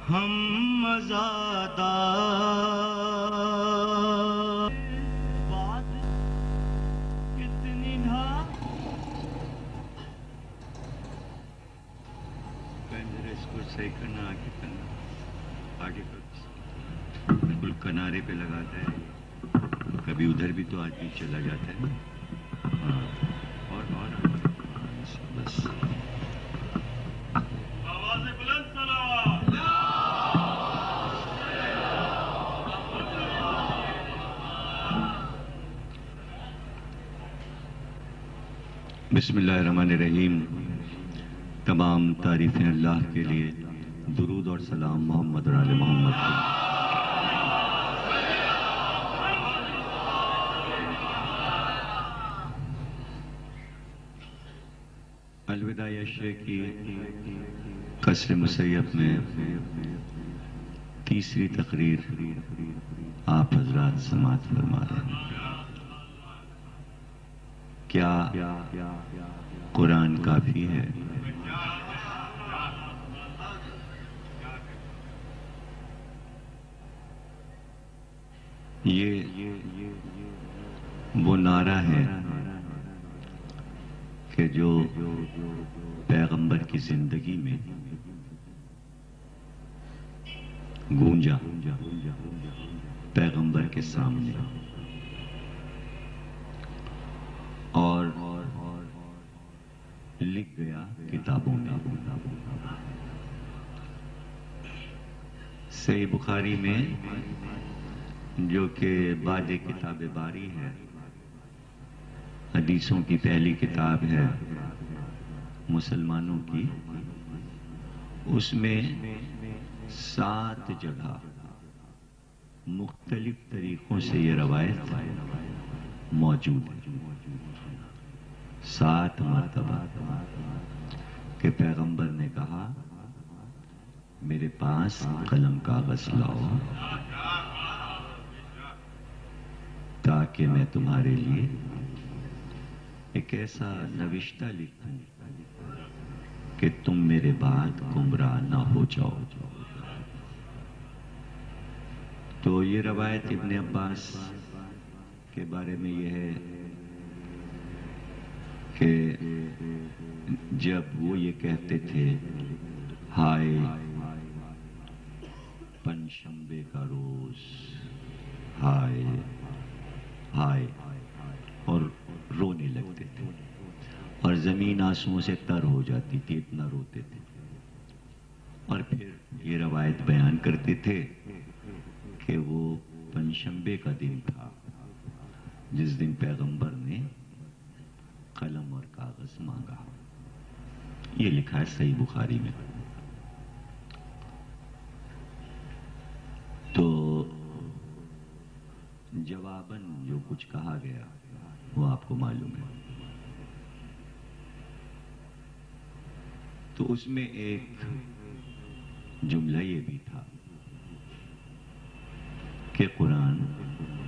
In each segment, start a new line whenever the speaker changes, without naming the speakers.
ہم مزادہ بات کتنی ڈھا ذرا اس کو صحیح کرنا، آگے بالکل کنارے پہ لگاتا ہے، کبھی ادھر بھی تو آدمی چلا جاتا ہے نا۔ ہاں اور بس آواز بلند صلوات۔ بسم اللہ الرحمن الرحیم۔ تمام تعریفیں اللہ کے لیے، درود اور سلام محمد اور آل محمد کی۔ الوداع شیخ کی قصر مسیب میں تیسری تقریر آپ حضرات سماعت فرما رہے ہیں۔ کیا قرآن کافی ہے؟ یہ وہ نعرہ ہے کہ جو پیغمبر کی زندگی میں گونجا، پیغمبر کے سامنے، اور لکھ گیا کتابوں میں۔ صحیح بخاری میں، جو کہ بعد کتاب باری ہے، حدیثوں کی پہلی کتاب ہے مسلمانوں کی، اس میں 7 جگہ مختلف طریقوں سے یہ روایت موجود ہے۔ 7 مرتبہ کہ پیغمبر نے کہا میرے پاس قلم کاغذ لاؤ تاکہ میں تمہارے لیے ایک ایسا نوشتہ لکھوں کہ تم میرے بعد گمراہ نہ ہو جاؤ۔ تو یہ روایت ابن عباس کے بارے میں یہ ہے کہ جب وہ یہ کہتے تھے ہائے پنجشنبے کا روز، ہائے ہائے، اور رونے لگتے تھے، اور زمین آنسوؤں سے تر ہو جاتی تھی، اتنا روتے تھے۔ اور پھر یہ روایت بیان کرتے تھے کہ وہ پنجشنبے کا دن تھا جس دن پیغمبر نے قلم اور کاغذ مانگا۔ یہ لکھا ہے صحیح بخاری میں۔ تو جواباً جو کچھ کہا گیا وہ آپ کو معلوم ہے۔ تو اس میں ایک جملہ یہ بھی تھا کہ قرآن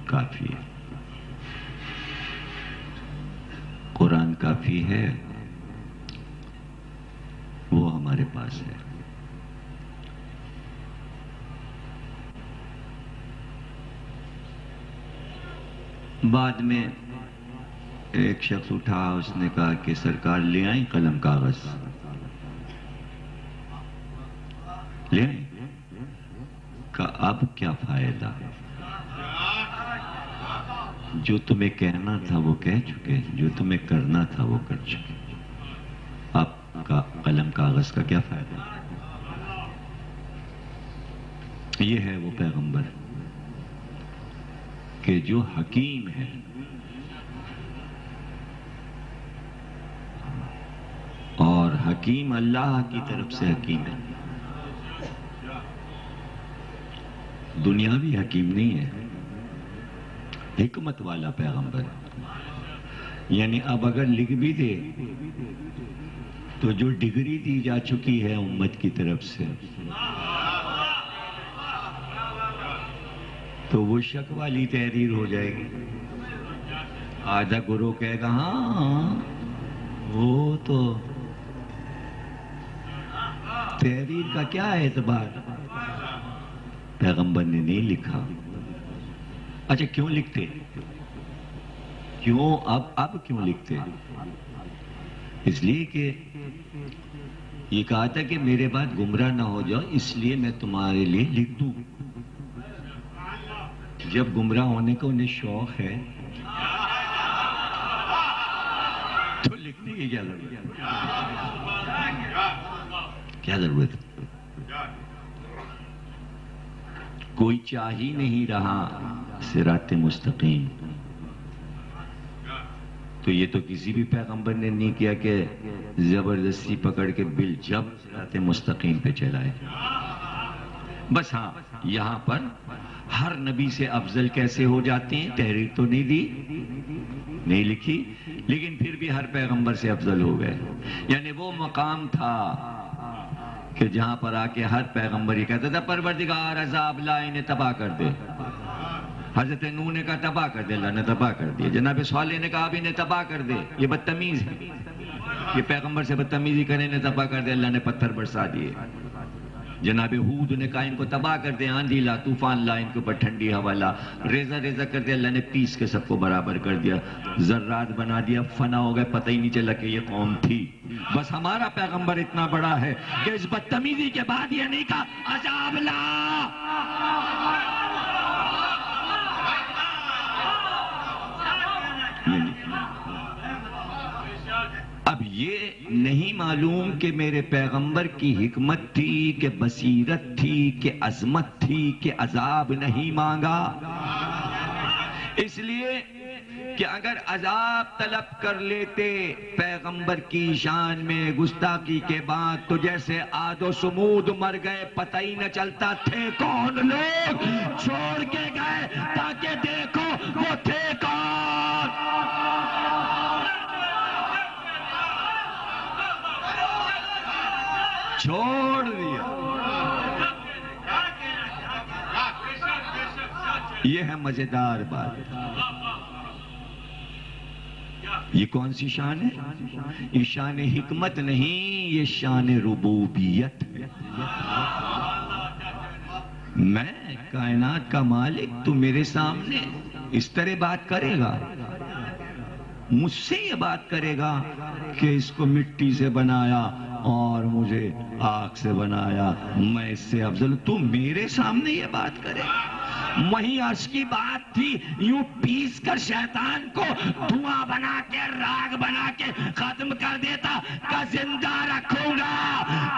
کافی ہے، قرآن کافی ہے، وہ ہمارے پاس ہے۔ بعد میں ایک شخص اٹھا، اس نے کہا کہ سرکار لے آئیں قلم کاغذ، لے آئیں؟ کہا اب کیا فائدہ، جو تمہیں کہنا تھا وہ کہہ چکے، جو تمہیں کرنا تھا وہ کر چکے، اب کا قلم کاغذ کا کیا فائدہ۔ یہ ہے وہ پیغمبر کہ جو حکیم ہے، اور حکیم اللہ کی طرف سے حکیم ہے، دنیاوی حکیم نہیں ہے، حکمت والا پیغمبر ہے۔ یعنی اب اگر لکھ بھی دے تو جو ڈگری دی جا چکی ہے امت کی طرف سے، تو وہ شک والی تحریر ہو جائے گی۔ آدھا گروہ کہے گا ہاں وہ تو تحریر کا کیا اعتبار، پیغمبر نے نہیں لکھا. اچھا کیوں لکھتے؟ کیوں اب کیوں لکھتے؟ اس لیے کہ یہ کہا تھا کہ میرے بعد گمراہ نہ ہو جاؤ، اس لیے میں تمہارے لیے لکھ دوں. جب گمراہ ہونے کا انہیں شوق ہے تو لکھنے کی کیا ضرورت ہے؟ کیا ضرورت ہے؟ کوئی چاہ ہی نہیں رہا صراط مستقیم. تو یہ تو کسی بھی پیغمبر نے نہیں کیا کہ زبردستی پکڑ کے بل جب صراط مستقیم پہ چلائے. بس ہاں یہاں پر ہر نبی سے افضل کیسے ہو جاتے ہیں تحریر تو نہیں دی، نہیں لکھی، لیکن پھر بھی ہر پیغمبر سے افضل ہو گئے. یعنی وہ مقام تھا کہ جہاں پر آ کے ہر پیغمبر یہ کہتا تھا پروردگار عذاب لا انہیں تباہ کر دے. حضرت نوح نے کہا تباہ کر دے، اللہ نے تباہ کر دیا. جناب صالح نے کہا اب انہیں تباہ کر دے، یہ بدتمیز ہے، یہ پیغمبر سے بدتمیزی کرے، انہیں تباہ کر دے. اللہ نے پتھر برسا دیے. جناب ہود نے کہا ان کو تباہ کر دے، آندھی لا، طوفان لا، ان کے اوپر ٹھنڈی ہوا لا، ریزہ ریزہ کر دے. اللہ نے پیس کے سب کو برابر کر دیا، ذرات بنا دیا، فنا ہو گئے، پتہ ہی نہیں چلا کہ یہ قوم تھی. بس ہمارا پیغمبر اتنا بڑا ہے کہ اس بدتمیزی کے بعد یہ نہیں کہا عذاب لا. اب یہ نہیں معلوم کہ میرے پیغمبر کی حکمت تھی کہ بصیرت تھی کہ عظمت تھی کہ عذاب نہیں مانگا. اس لیے کہ اگر عذاب طلب کر لیتے پیغمبر کی شان میں گستاخی کے بعد تو جیسے عاد و سمود مر گئے، پتہ ہی نہ چلتا تھے کون لوگ، چھوڑ کے گئے تاکہ دیکھو وہ تھے کون. چھوڑ دیا. یہ ہے مزیدار بات. یہ کون سی شان ہے؟ یہ شان حکمت نہیں، یہ شان ربوبیت ہے. میں کائنات کا مالک، تو میرے سامنے اس طرح بات کرے گا، مجھ سے یہ بات کرے گا کہ اس کو مٹی سے بنایا اور مجھے آگ سے بنایا، میں اس سے افضل. تو میرے سامنے یہ بات کرے. وہیں عرش کی بات تھی، یوں پیس کر شیطان کو دھواں بنا کے راگ بنا کے ختم کر دیتا کہ زندہ رکھوں گا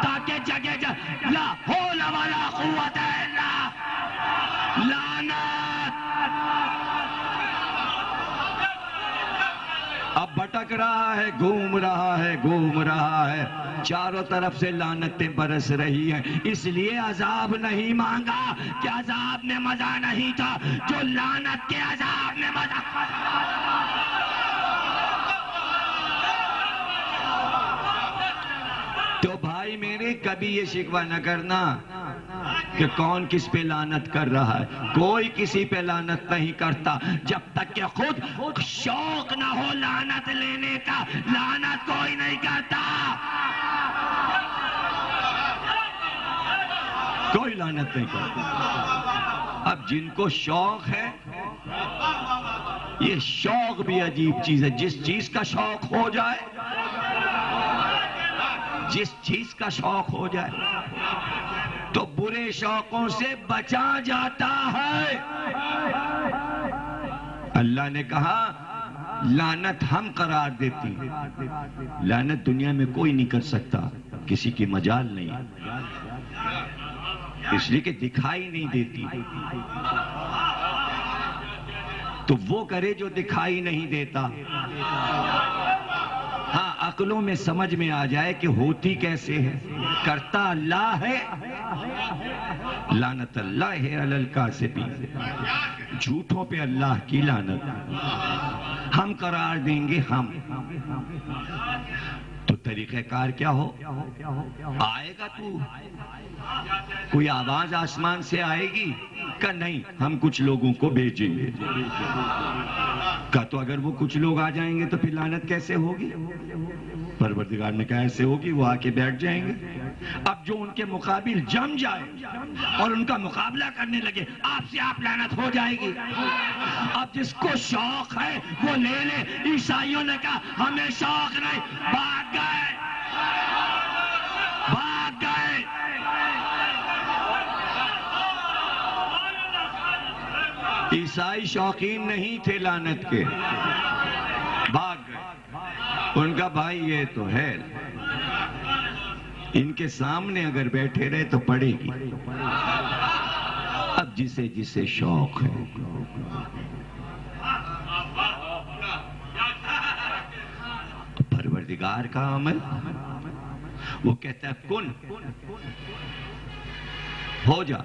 تاکہ جگہ جگہ لا حول ولا قوت الا لعنت. اب بھٹک رہا ہے، گھوم رہا ہے، چاروں طرف سے لعنتیں برس رہی ہیں. اس لیے عذاب نہیں مانگا کہ عذاب میں مزہ نہیں تھا، جو لعنت کے عذاب میں مزہ. تو بھائی میرے کبھی یہ شکوہ نہ کرنا کہ کون کس پہ لعنت کر رہا ہے. کوئی کسی پہ لعنت نہیں کرتا جب تک کہ خود شوق نہ ہو لعنت لینے کا. لعنت کوئی نہیں کرتا، کوئی لعنت نہیں کرتا. اب جن کو شوق ہے، یہ شوق بھی عجیب چیز ہے. جس چیز کا شوق ہو جائے، جس چیز کا شوق ہو جائے تو برے شوقوں سے بچا جاتا ہے. اللہ نے کہا لعنت ہم قرار دیتی، لعنت دنیا میں کوئی نہیں کر سکتا، کسی کی مجال نہیں، اس لیے کہ دکھائی نہیں دیتی. تو وہ کرے جو دکھائی نہیں دیتا. ہاں عقلوں میں سمجھ میں آ جائے کہ ہوتی کیسے ہے. کرتا اللہ ہے، لعنت اللہ ہے علی الکاذبین، جھوٹوں پہ اللہ کی لعنت. ہم قرار دیں گے ہم. تو طریقہ کار کیا ہو؟ آئے گا تو کوئی آواز آسمان سے آئے گی کہ نہیں ہم کچھ لوگوں کو بھیجیں گے کہ تو اگر وہ کچھ لوگ آ جائیں گے تو پھر لعنت کیسے ہوگی؟ پروردگار نے کہا ایسے ہوگی، وہ آ کے بیٹھ جائیں گے. اب جو ان کے مقابل جم جائے اور ان کا مقابلہ کرنے لگے، آپ سے آپ لعنت ہو جائے گی۔ اب جس کو شوق ہے وہ لے لے۔ عیسائیوں نے کہا ہمیں شوق نہیں، بھاگ گئے، بھاگ گئے۔ عیسائی شوقین نہیں تھے لعنت کے، بھاگ گئے۔ ان کا بھائی یہ تو ہے، ان کے سامنے اگر بیٹھے رہے تو پڑے گی۔ اب جسے جسے شوق ہے، پروردگار کا عمل، وہ کہتا ہے کن، ہو جا۔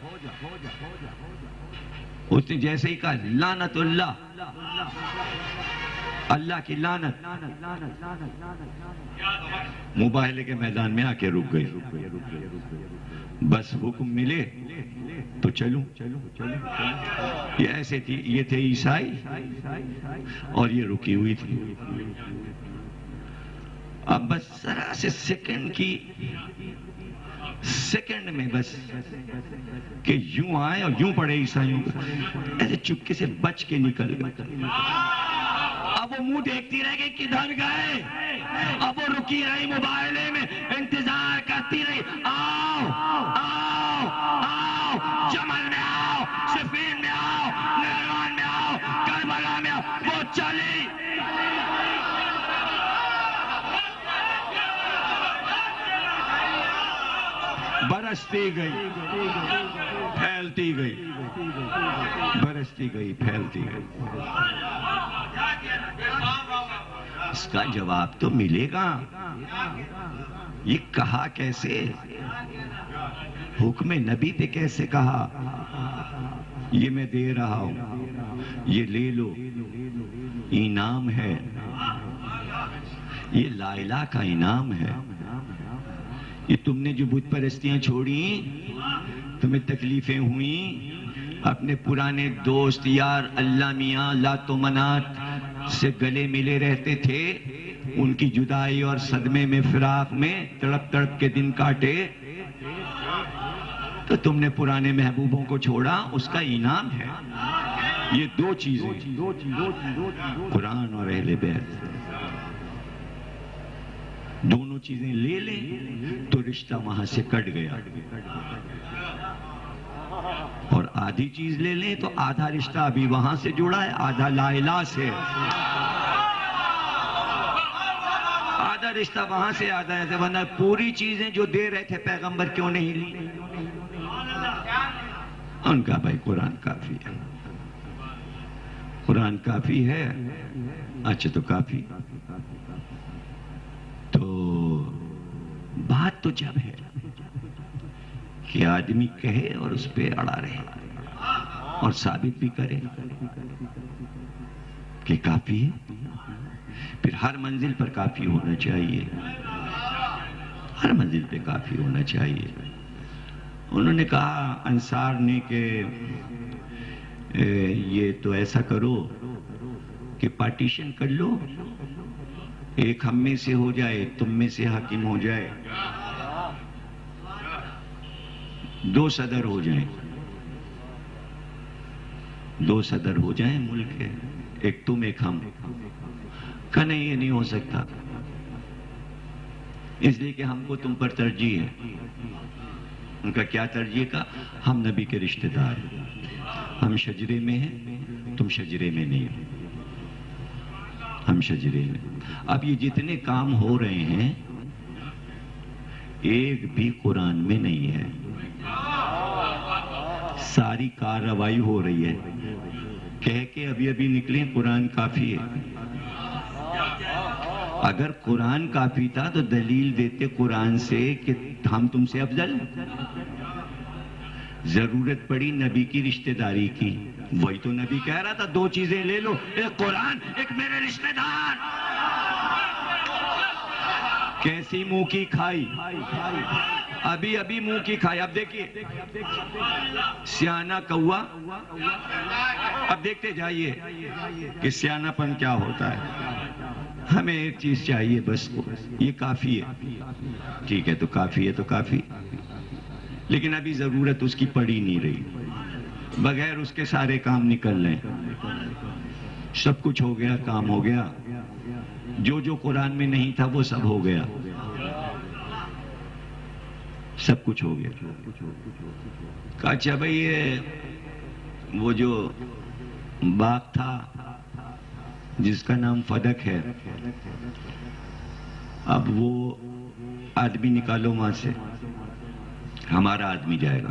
اس نے جیسے ہی کہا لعنت اللہ، اللہ کی لعنت، مباہلے کے میدان میں آ کے رک گئی۔ بس حکم ملے تو چلوں۔ یہ ایسے تھی، یہ تھے عیسائی اور یہ رکی ہوئی تھی۔ اب بس ذرا سے سیکنڈ میں بس کہ یوں آئے اور یوں پڑے عیسائیوں کو، ایسے چپکے سے بچ کے نکل گئے۔ اب وہ منہ دیکھتی رہ گئی کدھر گئے، اب وہ رکی رہی مباہلے میں، انتظار کرتی رہی، آؤ آؤ آؤ، جمل میں آؤ، صفین میں آؤ، نہروان میں آؤ، کربلا میں آؤ۔ وہ چلی، برستی گئی، پھیلتی گئی، برستی گئی، پھیلتی گئی۔ اس کا جواب تو ملے گا۔ یہ کہا کیسے؟ حکم نبی پہ کیسے کہا؟ یہ میں دے رہا ہوں، یہ لے لو، انعام ہے، یہ لا الہ کا انعام ہے۔ یہ تم نے جو بت پرستیاں چھوڑی، تمہیں تکلیفیں ہوئیں، اپنے پرانے دوست یار اللہ میاں لات و منات سے گلے ملے رہتے تھے، ان کی جدائی اور صدمے میں، فراق میں تڑپ تڑپ کے دن کاٹے، تو تم نے پرانے محبوبوں کو چھوڑا، اس کا انعام ہے۔ یہ دو چیزیں، قرآن اور اہل بیت، دونوں چیزیں لے لیں تو رشتہ وہاں سے کٹ گیا، اور آدھی چیز لے لیں تو آدھا رشتہ ابھی وہاں سے جڑا ہے، آدھا لا الہ سے، آدھا رشتہ وہاں سے، آدھا ایسے۔ ورنہ پوری چیزیں جو دے رہے تھے پیغمبر کیوں نہیں لی؟ ان کا بھائی قرآن کافی ہے، قرآن کافی ہے۔ اچھا تو کافی، تو بات تو جب ہے کہ آدمی کہے اور اس پہ اڑا رہے اور ثابت بھی کرے کہ کافی ہے، پھر ہر منزل پر کافی ہونا چاہیے، ہر منزل پہ کافی ہونا چاہیے۔ انہوں نے کہا انصار نے کہ یہ تو ایسا کرو کہ پارٹیشن کر لو، ایک ہم میں سے ہو جائے، تم میں سے حاکم ہو جائے، دو صدر ہو جائیں، دو صدر ہو جائیں ملک کے، ایک تم ایک ہم۔ کہ نہیں، یہ نہیں ہو سکتا، اس لیے کہ ہم کو تم پر ترجیح ہے۔ ان کا کیا ترجیح کا؟ ہم نبی کے رشتہ دار ہیں، ہم شجرے میں ہیں، تم شجرے میں نہیں ہو، ہم شجرے میں۔ اب یہ جتنے کام ہو رہے ہیں ایک بھی قرآن میں نہیں ہے، ساری کارروائی ہو رہی ہے، کہہ کے ابھی ابھی نکلیں قرآن کافی ہے۔ اگر قرآن کافی تھا تو دلیل دیتے قرآن سے کہ ہم تم سے افضل، ضرورت پڑی نبی کی رشتہ داری کی، وہی تو نبی کہہ رہا تھا دو چیزیں لے لو، ایک قرآن، ایک میرے رشتہ دار۔ کیسی منہ کی کھائی، ابھی ابھی منہ کی کھائی۔ اب دیکھیے سیانہ کوا، اب دیکھتے جائیے کہ سیانہ پن کیا ہوتا ہے۔ ہمیں ایک چیز چاہیے بس، یہ کافی ہے. ٹھیک ہے، تو کافی ہے تو کافی، لیکن ابھی ضرورت اس کی پڑ ہی نہیں رہی. بغیر اس کے سارے کام نکل لیں. سب کچھ ہو گیا، کام ہو گیا. جو جو قرآن میں نہیں تھا وہ سب ہو گیا. سب کچھ ہو گیا. کہا اچھا بھائی، یہ وہ جو باغ تھا جس کا نام فدق ہے، اب وہ آدمی نکالو وہاں سے، ہمارا آدمی جائے گا.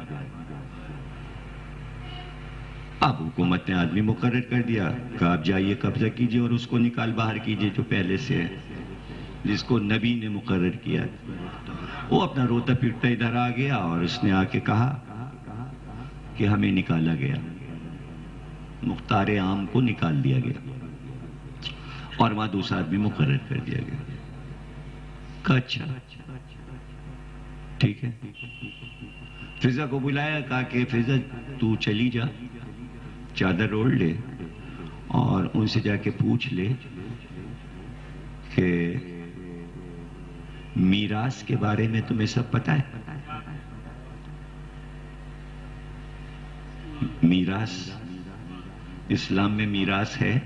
اب حکومت نے آدمی مقرر کر دیا، کہ آپ جائیے قبضہ کیجئے اور اس کو نکال باہر کیجئے جو پہلے سے ہے، جس کو نبی نے مقرر کیا. وہ اپنا روتا پیٹتا ادھر آ گیا اور اس نے آ کے کہا کہ ہمیں نکالا گیا، مختار عام کو نکال دیا گیا اور وہاں دوسرا آدمی مقرر کر دیا گیا. کہا اچھا ٹھیک ہے. فضا کو بلایا، کہا کہ فضا تو چلی جا، چادر اوڑھ لے اور ان سے جا کے پوچھ لے کہ میراث کے بارے میں تمہیں سب پتہ ہے؟ میراث، اسلام میں میراث ہے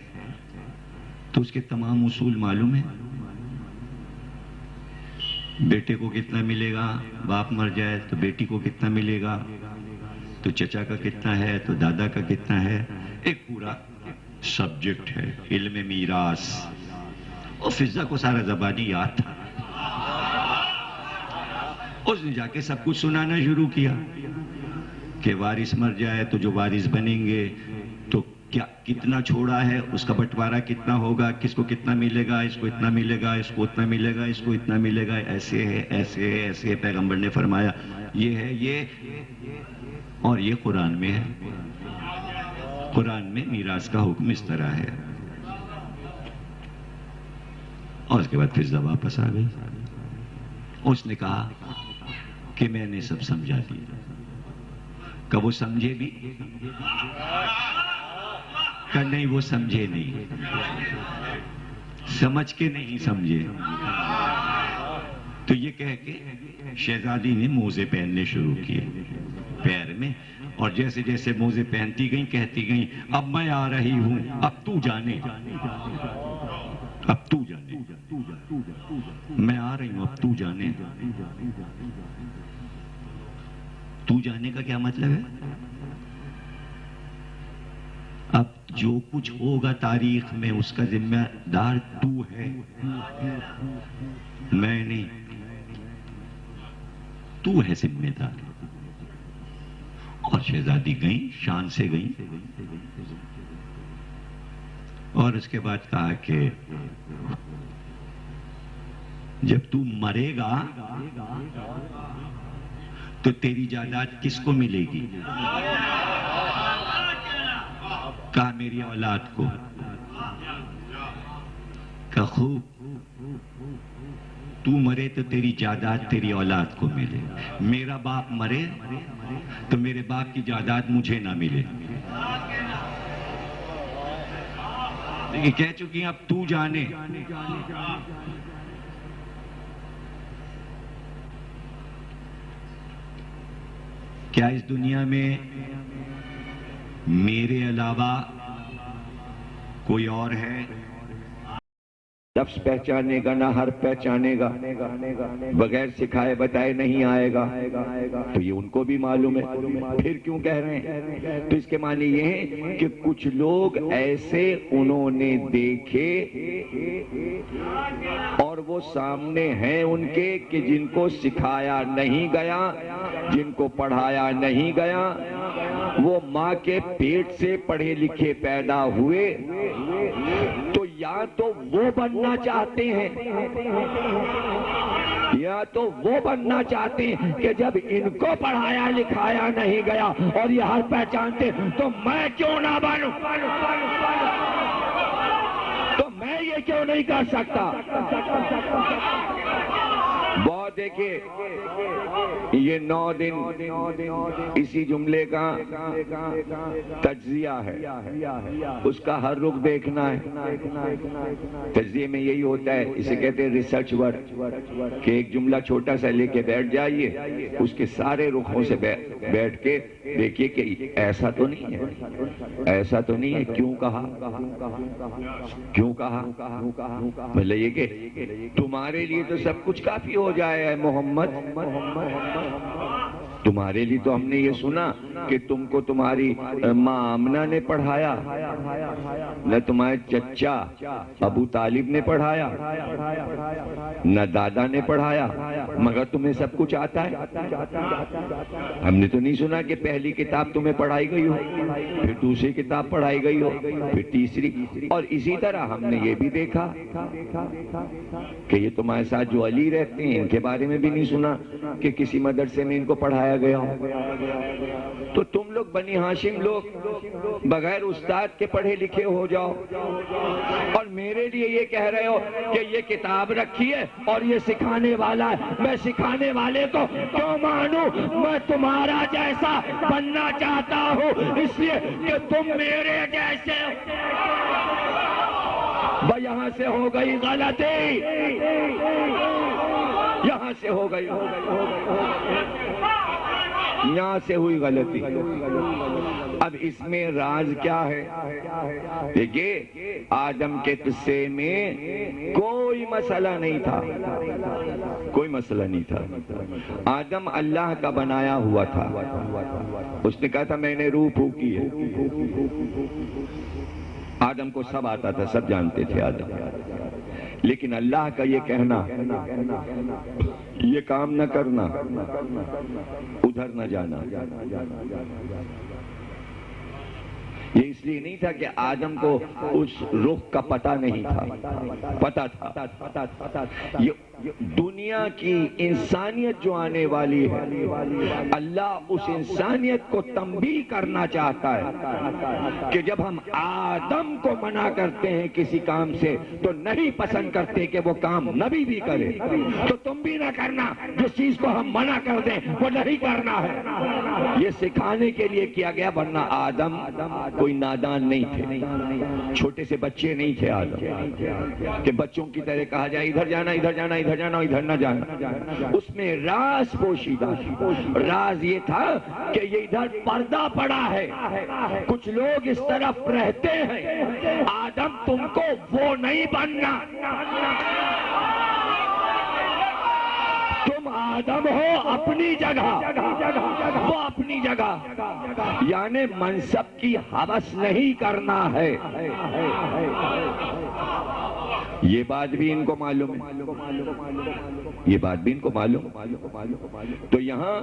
تو اس کے تمام اصول معلوم ہیں. بیٹے کو کتنا ملے گا، باپ مر جائے تو بیٹی کو کتنا ملے گا، تو چچا کا کتنا ہے، تو دادا کا کتنا ہے. ایک پورا سبجیکٹ ہے علم میراث. اور فضا کو سارا زبانی یاد تھا. اس نے جا کے سب کچھ سنانا شروع کیا کہ وارث مر جائے تو جو وارث بنیں گے تو کیا کتنا چھوڑا ہے، اس کا بٹوارا کتنا ہوگا، کس کو کتنا ملے گا، اس کو اتنا ملے گا، اس کو اتنا ملے گا، اس کو اتنا ملے گا. ایسے ہے ایسے ہے ایسے ہے. پیغمبر نے فرمایا یہ ہے یہ، اور یہ قرآن میں ہے. قرآن میں میراث کا حکم اس طرح ہے. اور اس کے بعد فضا واپس آ گئی. اس نے کہا کہ میں نے سب سمجھا دیا. کہ وہ سمجھے بھی؟ کہ نہیں وہ سمجھے نہیں، سمجھ کے نہیں سمجھے. تو یہ کہہ کے شہزادی نے موزے پہننے شروع کیے پیر میں، اور جیسے جیسے موزے پہنتی گئیں کہتی گئیں اب میں آ رہی ہوں، اب تو جانے، اب تو جانے، میں آ رہی ہوں اب تو جانے. تو جانے کا کیا مطلب ہے؟ اب جو کچھ ہوگا تاریخ میں اس کا ذمہ دار تو ہے، میں نہیں. تو ہے ذمہ دار. اور شہزادی گئیں، شان سے گئیں، اور اس کے بعد کہا کہ جب تو مرے گا تو تیری جائیداد کس کو ملے گی؟ کہا میری اولاد کو. کہا خوب، تو مرے تو تیری جائیداد تیری اولاد کو ملے، میرا باپ مرے تو میرے باپ کی جائیداد مجھے نہ ملے. یہ کہہ چکی ہیں اب تو جانے. کیا اس دنیا میں میرے علاوہ کوئی اور ہے؟ لفظ پہچانے گا نہ حرف پہچانے گا، بغیر سکھائے بتائے نہیں آئے گا. تو یہ ان کو بھی معلوم ہے، پھر کیوں کہہ رہے ہیں؟ تو اس کے معنی یہ ہے کہ کچھ لوگ ایسے انہوں نے دیکھے اور وہ سامنے ہیں ان کے کہ جن کو سکھایا نہیں گیا، جن کو پڑھایا نہیں گیا. وہ ماں کے پیٹ سے پڑھے لکھے پیدا ہوئے تو یا تو وہ بننا چاہتے ہیں، یا تو وہ بننا چاہتے ہیں کہ جب ان کو پڑھایا لکھایا نہیں گیا اور یہ حرف پہچانتے تو میں کیوں نہ بنوں، تو میں یہ کیوں نہیں کر سکتا. بہت
دیکھیے یہ 9 دن اسی جملے کا تجزیہ ہے، اس کا ہر رخ دیکھنا ہے۔ تجزیے میں یہی ہوتا ہے، اسے کہتے ہیں ریسرچ ورک، کہ ایک جملہ چھوٹا سا لے کے بیٹھ جائیے، اس کے سارے رخوں سے بیٹھ کے دیکھیے کہ ایسا تو نہیں ہے، ایسا تو نہیں ہے، کیوں کہا، کیوں کہا؟ مطلب یہ کہ تمہارے لیے تو سب کچھ کافی ہو جائے ہے محمد، تمہارے لیے تو ہم نے یہ سنا کہ تم کو تمہاری ماں آمنہ نے پڑھایا، نہ تمہارے چچا ابو طالب نے پڑھایا، نہ دادا نے پڑھایا، مگر تمہیں سب کچھ آتا ہے۔ ہم نے تو نہیں سنا کہ پہلی کتاب تمہیں پڑھائی گئی ہو، پھر دوسری کتاب پڑھائی گئی ہو، پھر تیسری، اور اسی طرح ہم نے یہ بھی دیکھا کہ یہ تمہارے ساتھ جو علی رہتے ہیں ان کے بارے میں بھی نہیں سنا کہ کسی مدرسے میں ان کو پڑھایا گیا ہو۔ تو تم لوگ بنی ہاشم لوگ بغیر استاد کے پڑھے لکھے ہو جاؤ، اور میرے لیے یہ کہہ رہے ہو کہ یہ کتاب رکھی ہے اور یہ سکھانے والا ہے۔ میں سکھانے والے کو کیوں مانوں؟ میں تمہارا جیسا بننا چاہتا ہوں، اس لیے کہ تم میرے جیسے ہو۔ یہاں سے ہو گئی غلطی، یہاں سے ہو گئی، یہاں سے ہوئی غلطی۔ اب اس میں راز کیا ہے؟ دیکھیے آدم کے قصے میں کوئی مسئلہ نہیں تھا، کوئی مسئلہ نہیں تھا۔ آدم اللہ کا بنایا ہوا تھا، اس نے کہا تھا میں نے روح پھونکی ہے۔ آدم کو سب آتا تھا، سب جانتے تھے آدم، لیکن اللہ کا یہ کہنا، یہ کام نہ کرنا، ادھر نہ جانا، یہ اس لیے نہیں تھا کہ آدم کو اس رخ کا پتہ نہیں تھا، پتہ تھا۔ یہ دنیا کی انسانیت جو آنے والی ہے، اللہ اس انسانیت کو تنبیہ کرنا چاہتا ہے کہ جب ہم آدم کو منع کرتے ہیں کسی کام سے تو نہیں پسند کرتے کہ وہ کام نبی بھی کرے، تو تم بھی نہ کرنا، جس چیز کو ہم منع کر دیں وہ نہیں کرنا ہے۔ یہ سکھانے کے لیے کیا گیا، ورنہ آدم کوئی نادان نہیں تھے، چھوٹے سے بچے نہیں تھے آدم کہ بچوں کی طرح کہا جائے ادھر جانا، ادھر جانا، ادھر جانا، ادھر نہ جانا۔ اس میں راز پوشیدہ، راز یہ تھا کہ یہ ادھر پردہ پڑا ہے، کچھ لوگ اس طرف رہتے ہیں، آدم تم کو وہ نہیں بننا، تم آدم ہو اپنی جگہ، وہ اپنی جگہ، یعنی منصب کی ہوس نہیں کرنا ہے۔ یہ بات بھی ان کو معلوم ہے، یہ بات بھی ان کو معلوم۔ تو یہاں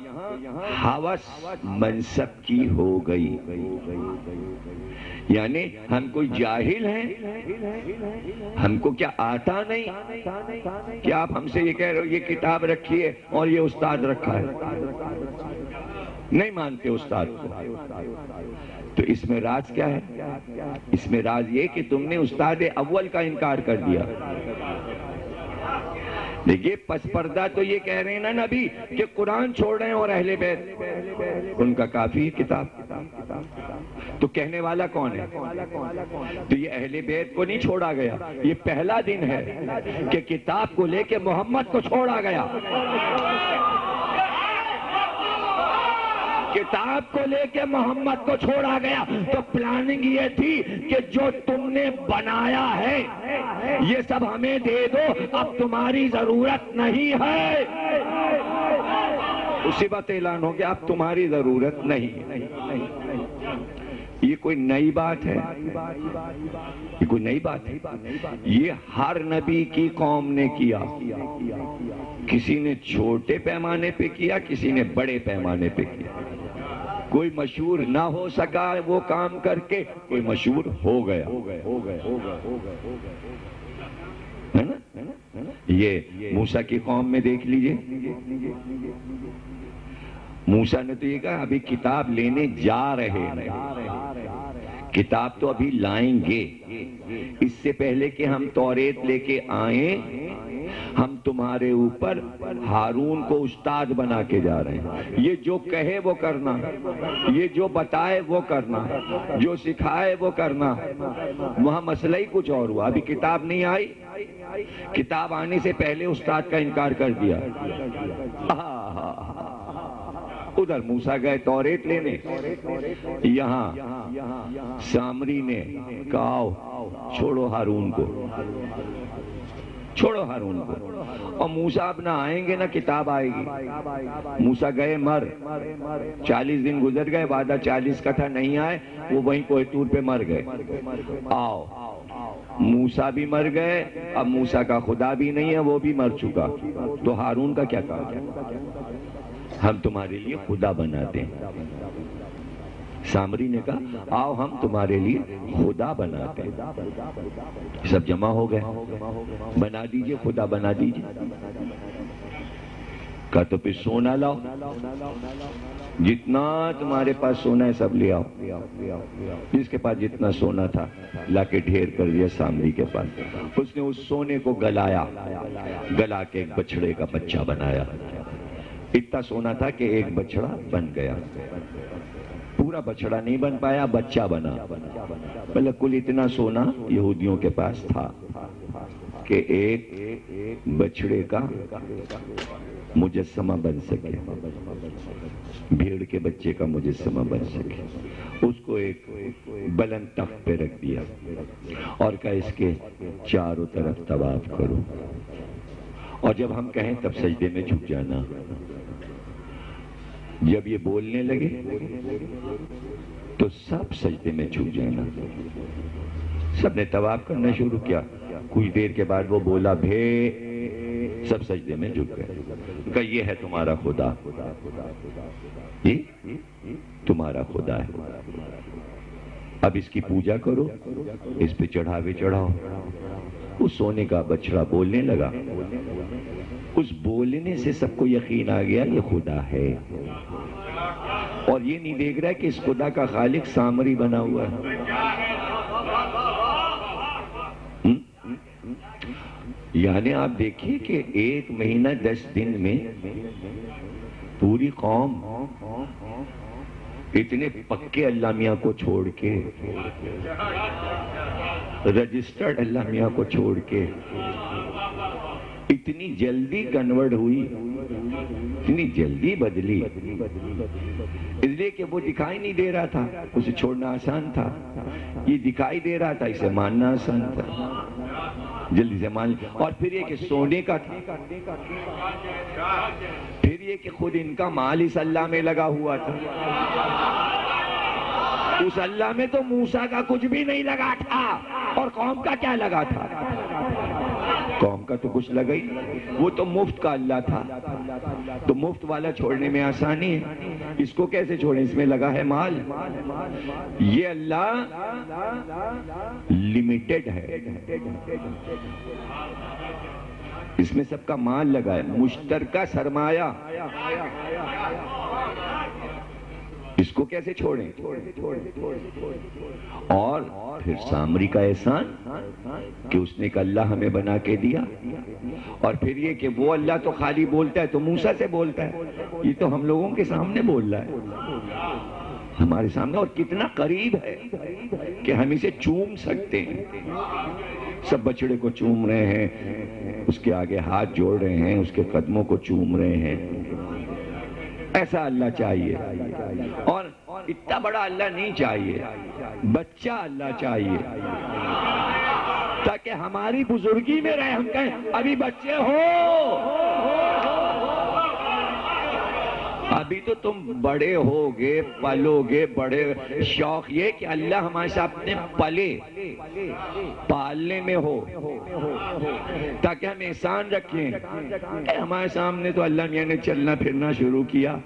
ہوس منصب کی ہو گئی، یعنی ہم کوئی جاہل ہیں، ہم کو کیا آتا نہیں؟ کیا آپ ہم سے یہ کہہ رہے ہو یہ کتاب رکھی ہے اور یہ استاد رکھا ہے؟ نہیں مانتے استاد کو، تو اس میں راز کیا ہے؟ اس میں راز یہ کہ تم نے استاد اول کا انکار کر دیا۔ دیکھیے پس پردہ تو یہ کہہ رہے ہیں نا نبی کہ قرآن چھوڑ رہے ہیں اور اہل بیت ان کا کافی کتاب، تو کہنے والا کون ہے؟ تو یہ اہل بیت کو نہیں چھوڑا گیا، یہ پہلا دن ہے کہ کتاب کو لے کے محمد کو چھوڑا گیا، کتاب کو لے کے محمد کو چھوڑا گیا۔ تو پلاننگ یہ تھی کہ جو تم نے بنایا ہے یہ سب ہمیں دے دو، اب تمہاری ضرورت نہیں ہے۔ اسی وقت اعلان ہو گیا اب تمہاری ضرورت نہیں۔ یہ کوئی نئی بات ہے؟ یہ کوئی نئی بات ہے؟ یہ ہر نبی کی قوم نے کیا، کسی نے چھوٹے پیمانے پہ کیا، کسی نے بڑے پیمانے پہ کیا۔ کوئی مشہور نہ ہو سکا وہ کام کر کے، کوئی مشہور ہو گیا۔ یہ موسیٰ کی قوم میں دیکھ لیجئے، موسیٰ نے تو یہ کہا ابھی کتاب لینے جا رہے ہیں، کتاب تو ابھی لائیں گے، اس سے پہلے کہ ہم توریت لے کے آئیں، ہم تمہارے اوپر ہارون کو استاد بنا کے جا رہے ہیں۔ یہ جو کہے وہ کرنا، یہ جو بتائے وہ کرنا، جو سکھائے وہ کرنا۔ وہاں مسئلہ ہی کچھ اور ہوا، ابھی کتاب نہیں آئی، کتاب آنے سے پہلے استاد کا انکار کر دیا۔ ادھر موسیٰ گئے توریت لینے، یہاں سامری نے کہا چھوڑو ہارون کو، چھوڑو ہارون کو، اور موسیٰ اب نہ آئیں گے نہ کتاب آئے گی۔ موسیٰ گئے مر، 40 دن گزر گئے، وعدہ 40 کا تھا، نہیں آئے، وہ وہیں کوہ طور پہ مر گئے۔ آؤ موسیٰ بھی مر گئے، اب موسیٰ کا خدا بھی نہیں ہے، وہ بھی مر چکا، تو ہارون کا کیا کہا؟ ہم تمہارے لیے خدا بناتے ہیں۔ سامری نے کہا آؤ ہم تمہارے لیے خدا بناتے ہیں۔ سب جمع ہو گئے، بنا دیجئے خدا، بنا دیجئے۔ کہا تو پھر سونا لاؤ، جتنا تمہارے پاس سونا ہے سب لے آؤ۔ جس کے پاس جتنا سونا تھا لا کے ڈھیر کر دیا سامری کے پاس۔ اس نے اس سونے کو گلایا، گلا کے ایک بچڑے کا بچہ بنایا۔ اتنا سونا تھا کہ ایک بچڑا بن گیا، پورا بچڑا نہیں بن پایا، بچہ بنا۔ مطلب کل اتنا سونا یہودیوں کے پاس تھا کہ ایک بچڑے کا مجسمہ بن سکے، بھیڑ کے بچے کا مجسمہ بن سکے۔ اس کو ایک بلند تخت پہ رکھ دیا اور کہا اس کے چاروں طرف طواف کرو، اور جب ہم کہیں تب سجدے میں جھک جانا۔ جب یہ بولنے لگے تو سب سجدے میں جھک جانا۔ سب نے طواف کرنا شروع کیا، کچھ دیر کے بعد وہ بولا بھے، سب سجدے میں جھک گئے۔ کہا یہ ہے تمہارا خدا، یہ تمہارا خدا ہے، اب اس کی پوجا کرو، اس پہ چڑھاوے چڑھاؤ۔ اس سونے کا بچڑا بولنے لگا، اس بولنے سے سب کو یقین آ گیا یہ خدا ہے، اور یہ نہیں دیکھ رہا ہے کہ اس خدا کا خالق سامری بنا ہوا ہے۔ یعنی آپ دیکھیے کہ 1 مہینہ 10 دن میں پوری قوم اتنے پکے اللہ میاں کو چھوڑ کے، رجسٹرڈ اللہ میاں کو چھوڑ کے اتنی جلدی کنورٹ ہوئی، اتنی جلدی بدلی، اس لیے کہ وہ دکھائی نہیں دے رہا تھا، اسے چھوڑنا آسان تھا، یہ دکھائی دے رہا تھا، اسے ماننا آسان تھا، جلدی سے مان لیا۔ اور پھر یہ کہ سونے کا تھا، پھر یہ کہ خود ان کا مال اس اللہ میں لگا ہوا تھا، اس اللہ میں تو موسیٰ کا کچھ بھی نہیں لگا تھا، اور قوم کا کیا لگا تھا؟ قوم کا تو کچھ لگا ہی، وہ تو مفت کا اللہ تھا، تو مفت والا چھوڑنے میں آسانی ہے، اس کو کیسے چھوڑیں؟ اس میں لگا ہے مال۔ یہ اللہ لمیٹڈ ہے، اس میں سب کا مال لگا ہے، مشترکہ سرمایہ، اس کو کیسے چھوڑیں؟ اور پھر سامری کا احسان کہ اس نے ایک اللہ ہمیں بنا کے دیا، اور پھر یہ کہ وہ اللہ تو خالی بولتا ہے تو موسیٰ سے بولتا ہے، یہ تو ہم لوگوں کے سامنے بول رہا ہے، ہمارے سامنے، اور کتنا قریب ہے کہ ہم اسے چوم سکتے ہیں۔ سب بچڑے کو چوم رہے ہیں، اس کے آگے ہاتھ جوڑ رہے ہیں، اس کے قدموں کو چوم رہے ہیں۔ ایسا اللہ چاہیے، اور اتنا بڑا اللہ نہیں چاہیے، بچہ اللہ چاہیے، تاکہ ہماری بزرگی میں رہے، ہم کہیں ابھی بچے ہو، ابھی تو تم بڑے ہوگے، پلو گے، بڑے شوق یہ کہ اللہ ہمارے ساتھ اپنے پلے پالنے میں ہو، تاکہ ہم احسان رکھیں۔ ہمارے سامنے تو اللہ میاں نے چلنا پھرنا شروع کیا،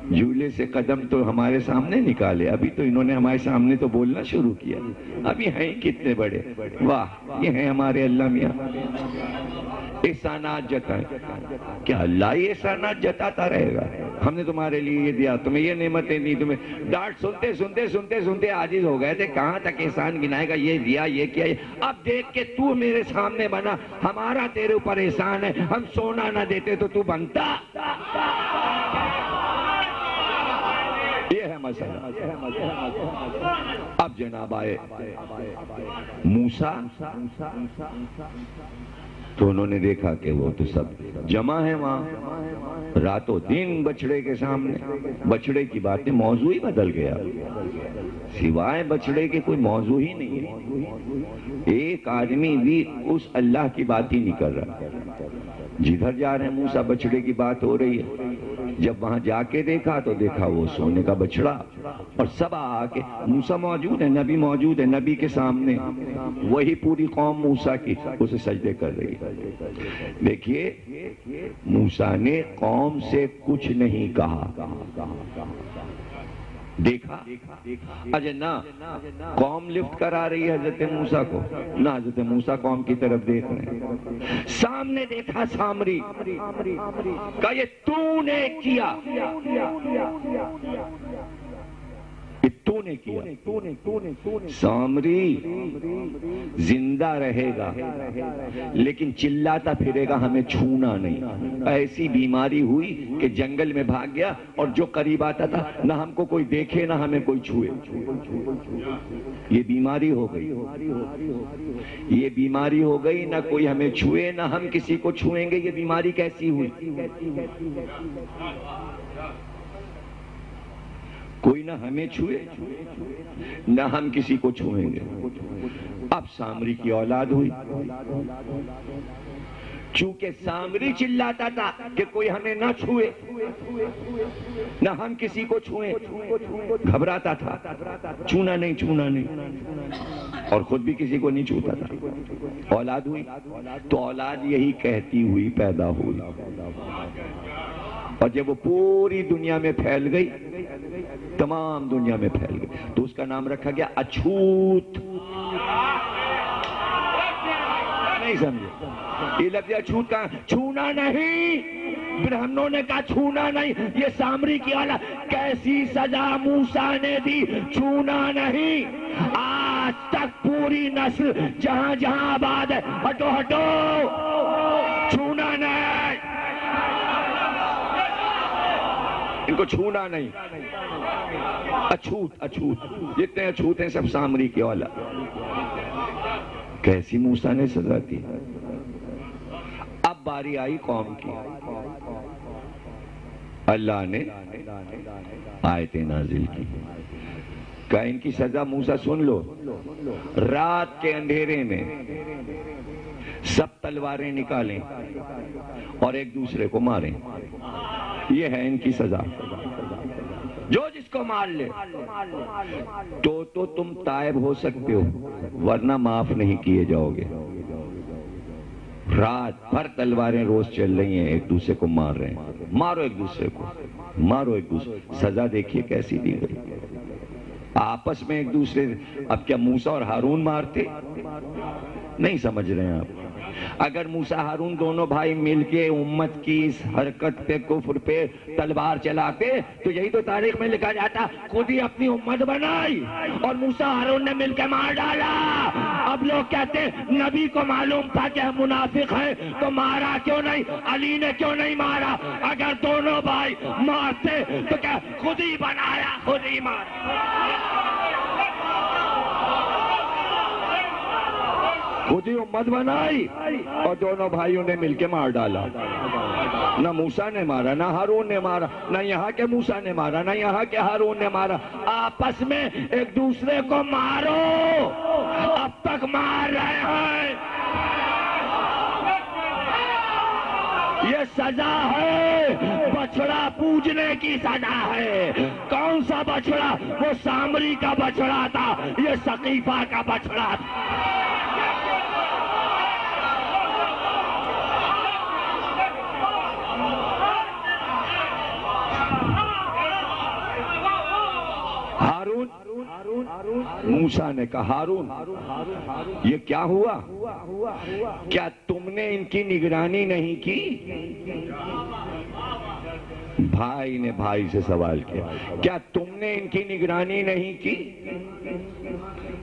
جھولے سے قدم تو ہمارے سامنے نکالے، ابھی تو انہوں نے ہمارے سامنے تو بولنا شروع کیا، ابھی ہیں کتنے بڑے، واہ یہ ہیں ہمارے اللہ میاں، احسانات جتائیں۔ کیا اللہ یہ احسانات جتاتا رہے گا؟ ہم نے تمہارے لیے یہ دیا، تمہیں یہ نعمتیں دی، تمہیں ڈانٹ سنتے سنتے سنتے سنتے عاجز ہو گئے تھے، کہاں تک احسان گنائے گا، یہ دیا یہ کیا۔ اب دیکھ کے تو میرے سامنے بنا، ہمارا تیرے اوپر احسان ہے، ہم سونا نہ دیتے تو بنتا۔ یہ ہے مسئلہ۔ اب جناب آئے موسیٰ، تو انہوں نے دیکھا کہ وہ تو سب جمع ہے وہاں، راتوں دن بچڑے کے سامنے، بچڑے کی باتیں، موضوع ہی بدل گیا، سوائے بچڑے کے کوئی موضوع ہی نہیں ہے، ایک آدمی بھی اس اللہ کی بات ہی نہیں کر رہا، جدھر جا رہے ہیں موسیٰ بچڑے کی بات ہو رہی ہے۔ جب وہاں جا کے دیکھا تو دیکھا وہ سونے کا بچڑا، اور سب آ کے، موسیٰ موجود ہے، نبی موجود ہے، نبی کے سامنے وہی پوری قوم موسیٰ کی اسے سجدے کر رہی ہے۔ دیکھیے موسیٰ نے قوم سے کچھ نہیں کہا، دیکھا اجے نہ قوم لفٹ کرا رہی ہے حضرت موسیٰ کو، نہ حضرت موسیٰ قوم کی طرف دیکھ رہے ہیں۔ سامنے دیکھا سامری، کہا یہ تو نے کیا، تو نے کیا۔ سامری زندہ رہے گا لیکن چلاتا پھرے گا ہمیں چھونا نہیں۔ ایسی بیماری ہوئی کہ جنگل میں بھاگ گیا، اور جو قریب آتا تھا نہ ہم کو کوئی دیکھے نہ ہمیں کوئی چھوئے۔ یہ بیماری ہو گئی، یہ بیماری ہو گئی، نہ کوئی ہمیں چھوئے نہ ہم کسی کو چھوئیں گے۔ یہ بیماری کیسی ہوئی؟ کوئی نہ ہمیں چھوئے نہ ہم کسی کو چھوئیں گے۔ اب سامری کی اولاد ہوئی، چونکہ سامری چلاتا تھا کہ کوئی ہمیں نہ چھوئے نہ ہم کسی کو چھوئیں، گھبراتا تھا، چھونا نہیں چھونا نہیں، اور خود بھی کسی کو نہیں چھوتا تھا۔ اولاد ہوئی تو اولاد یہی کہتی ہوئی پیدا ہوئی، اور جب وہ پوری دنیا میں پھیل گئی، تمام دنیا میں پھیل گئی، تو اس کا نام رکھا گیا اچھوت۔ نہیں سمجھے یہ لفظ اچھوت کا چھونا نہیں، برہمنوں نے کہا چھونا نہیں، یہ سامری کی اولاد۔ کیسی سزا موسیٰ نے دی، چھونا نہیں۔ آج تک پوری نسل جہاں جہاں آباد ہے، ہٹو ہٹو، چھونا نہیں، ان کو چھونا نہیں۔ اچھوت اچھوت، جتنے اچھوت ہیں سب سامری کی اولاد۔ کیسی موسیٰ نے سزا دی۔ اب باری آئی قوم کی، اللہ نے آیتیں نازل کی، کہا ان کی سزا موسیٰ سن لو، رات کے اندھیرے میں سب تلواریں نکالیں اور ایک دوسرے کو ماریں، یہ ہے ان کی سزا، جو جس کو مار لے تو تم تائب ہو سکتے ہو، ورنہ معاف نہیں کیے جاؤ گے۔ رات بھر تلواریں روز چل رہی ہیں، ایک دوسرے کو مار رہے ہیں، مارو ایک دوسرے کو، مارو ایک دوسرے۔ سزا دیکھیے کیسی دی گئی، آپس میں ایک دوسرے۔ اب کیا موسیٰ اور ہارون مارتے؟ نہیں سمجھ رہے ہیں آپ۔ اگر موسیٰ ہارون دونوں بھائی مل کے امت کی اس حرکت پہ، کفر پہ تلوار چلاتے تو یہی تو تاریخ میں لکھا جاتا، خود ہی اپنی امت بنائی اور موسیٰ ہارون نے مل کے مار ڈالا۔ اب لوگ کہتے ہیں نبی کو معلوم تھا کہ ہم منافق ہیں تو مارا کیوں نہیں، علی نے کیوں نہیں مارا؟ اگر دونوں بھائی مارتے تو کیا خود ہی بنایا خود ہی مارا، خود ہی امت بنائی اور دونوں بھائیوں نے مل کے مار ڈالا۔ نہ موسیٰ نے مارا نہ ہارون نے مارا، نہ یہاں کے موسیٰ نے مارا نہ یہاں کے ہارون نے مارا، آپس میں ایک دوسرے کو مارو، اب تک مار رہے ہیں۔ یہ سزا ہے، بچڑا پوجنے کی سزا ہے۔ کون سا بچڑا؟ وہ سامری کا بچڑا تھا، یہ ثقیفہ کا بچڑا تھا۔ موسیٰ نے کہا ہارون یہ کیا ہوا؟ کیا تم نے ان کی نگرانی نہیں کی؟ بھائی نے بھائی سے سوال کیا کیا تم نے ان کی نگرانی نہیں کی؟